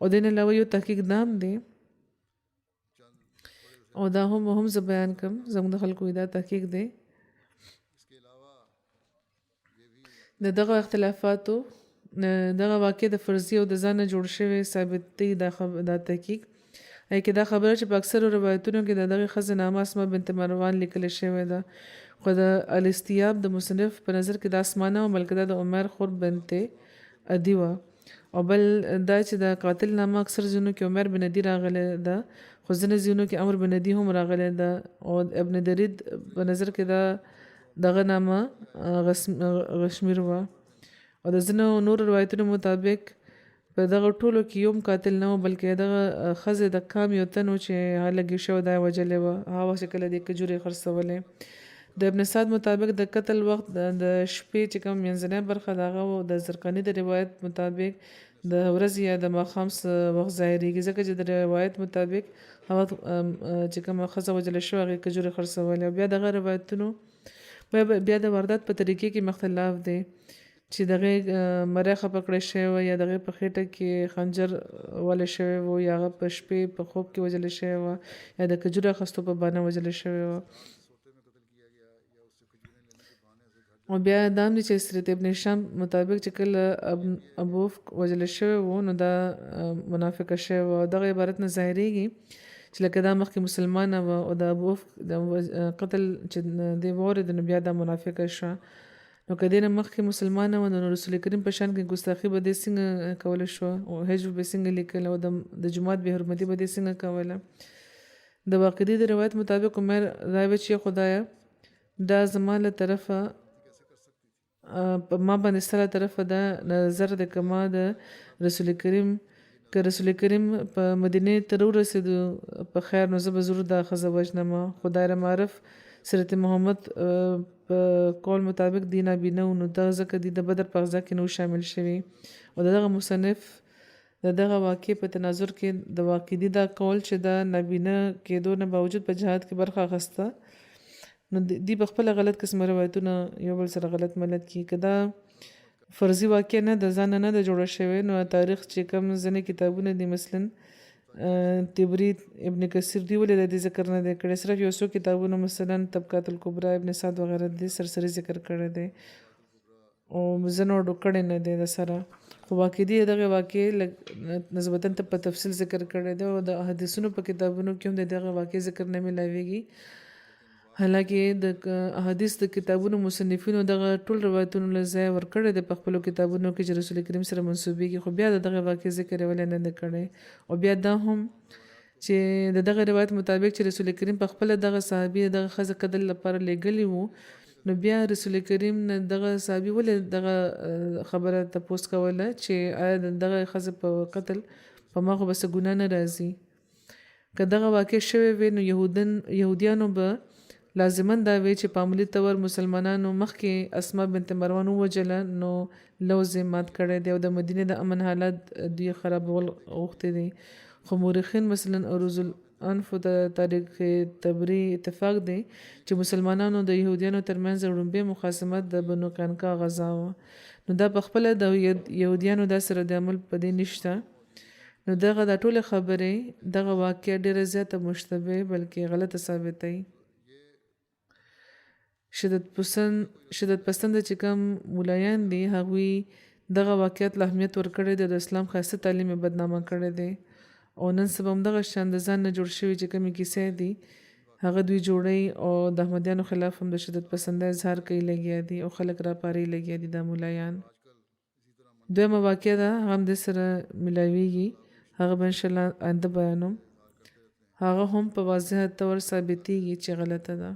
او دې نه علاوه یو تحقیق دا هم دی او دا هم زه بیان کړم، زموږ د خلکو دا تحقیق دی د دغه اختلافاتو دغه واقع د فرضي او د ځان نه جوړ شوی ثابتې دا تحقیق کې دا خبره چې په اکثرو روایتونو کې د دغې ښځې نامه اسما بنت مروان لیکلی شوې ده، خو د الاستیاب د مصنف په نظر کې دا اسما نه وه بلکې دا د عمر خور بنت عدي وه. او بل دا چې د قاتل نامه اکثر ځینو کې عمر بن عدي راغلی ده خو ځینې ځینو کې عمر بن عدي هم راغلی ده. او ابن درید په نظر کې دا دغه نامه غشمیر وه. او د ځینو نور روایتونو مطابق په دغه ټولو کې یو قاتل نه و بلکې دغه ښځې د کام یو تن و چې هغه لګې شوی دا یې وژلی وه، هغه وخت چې کله دې کجورې خرڅولې. د ابن سعد مطابق د قتل وخت د شپې چې کوم منځنۍ برخه د هغه و. د زرقاني د روایت مطابق د ورځې یا د ماښام وخت ظاهرېږي ځکه چې د روایت مطابق هغه چې کومه ښځه وژله شوې هغې کجورې خرڅولې. او بیا دغه روایتونو بیا د واردات په طریقې کې مختلاف دی چې دغې مری خفه کړی شوی وه یا دغې په خېټه کې خنجر ولی شوی و یا هغه په شپې په خوب کې وژلی شوی وه یا د کجورو اخیستو په بانه وژلی شوی وه. او بیا دا هم دی چې سیرت ابن هشام مطابق چې کله ابو وژلی شوی و نو دا منافقه شوی و. دغه عبارت نه ظاهرېږي چې لکه دا مخکې مسلمانه وه او د ابو د قتل چې دی واورېد نو بیا دا منافقه شوه. نو که دې نه مخکې مسلمانه وه نو رسول کریم په شان کې ګستاخي به دې څنګه کولی شوه او حجب به څنګه لیکله او د جومات بې حرمتي به دې څنګه کوله. د واقعي د روایت مطابق عمر دا ویل چې خدایه دا زما له طرفه ما باندې ستا له طرفه دا نظر دی که ما د رسول کریم که رسول کریم په مدینې ته ورسېدو په خیر نو زه به ضرور دا ښځه وژنمه. خو دایره معرف سیرت محمد په قول مطابق دی نابینا و نو دغه ځکه دی د بدر په غزا کې نه شامل شوي. او د دغه مصنف د دغه واقع په تناظر کې د واقعي دا قول چې دا نابینا کېدو نه باوجود په جهاد کې برخه اخیسته نو دی په خپله غلط قسمه روایتونه یو بل سره غلط ملت کړي. که دا فرضي واقع نه د ځان نه ده جوړه شوې نو تاریخ چې کوم ځینې کتابونه دي مثلا تبری ابن کثیر دی ولې د دې ذکر نه دی کړی صرف یو څو کتابونه مثلا طبقات الکبرى ابن سعد وغیره د سرسری ذکر کړی دی او زنو ډوکړې نه دی د سره خو واقعي دغه واقع نسبتا ته په تفصیل ذکر کړی دی او د حدیثونو په کتابونو کې هم دغه واقع ذکر نه ملاويږي حالکه د احادیث د کتابونو مصنفینو دغه ټول روایتونو له ځای ورکړی د خپل کتابونو کې چې رسول کریم سره منسوبېږي خو بیا دغه واقع ذکر ولې نه کړی او بیا دا هم چې دغه روایت مطابق چې رسول کریم په خپل دغه صحابي دغه خزه قتل لپاره لګلی وو نو بیا رسول کریم نه دغه صحابي ولې دغه خبره تاسو کوله چې آیا دغه خزه په قتل په ماغه بس ګناه نه راځي که دغه واقع شوی وي نو يهوديانو به لازمن دا وی چې په عملي تور مسلمانانو مخکې اسماء بنت مروان وجله نو لوز مات کړي دی او د مدینه د امن حالت دوی خرابول غوښتي دي خو مورخین مثلا اروز الانف د تاریخ تبری اتفاق دی چې مسلمانانو د يهوديانو ترمنځ وړاندې مخاصمت د بنو قینقاع غزا و نو دا په خپل د يهوديانو د سره د عمل پدې نشته نو دغه د ټوله خبره دغه واقع ډیره زیاته مشتبه بلکې غلطه ثابتای شدت پسند چې کوم مولایان دي هغوی دغه واقعیت له اهمیت ورکړی دی د اسلام خاصه تعلیم بدنامه کړی دی او نن سبا هم دغه شان د ځان نه جوړ شوي چې کومې کیسې دي هغه دوی جوړی او د احمدیانو خلاف هم د شدت پسنده اظهار کوي لګیا دي او خلک را پاري لګیا دي د مولایان دویمه واقعه ده هم د سره ملاویږي هغه به انشاءالله آینده بیانوم هغه هم په واضح تور ثابتېږي چې غلطه ده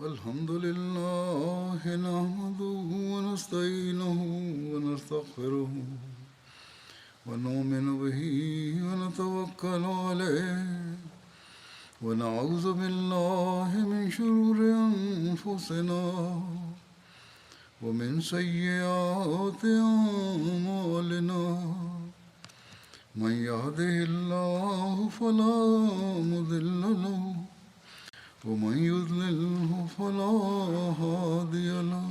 الحمد لله نحمده ونستعينه ونستغفره ونؤمن به ونتوكل عليه ونعوذ بالله من شرور أنفسنا ومن سيئات أعمالنا من يهده الله فلا مضل له ومن يضلله فلا هادي له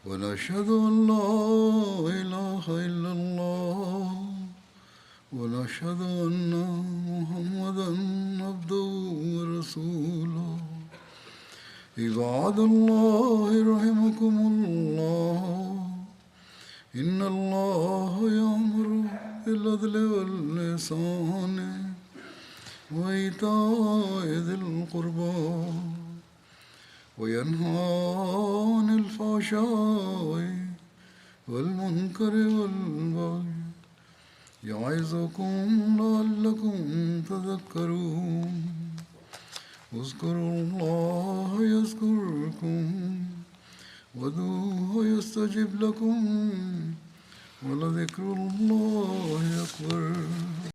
ونشهد أن لا إله إلا الله ونشهد أن محمدا عبده ورسوله عباد الله رحمكم الله إن الله يأمر بالعدل والإحسان وإيتاء ذي القربى وينهى عن الفحشاء والمنكر والبغي يعظكم لعلكم تذكرون اذكروا الله يذكركم وادعوه يستجب لكم ولذكر الله أكبر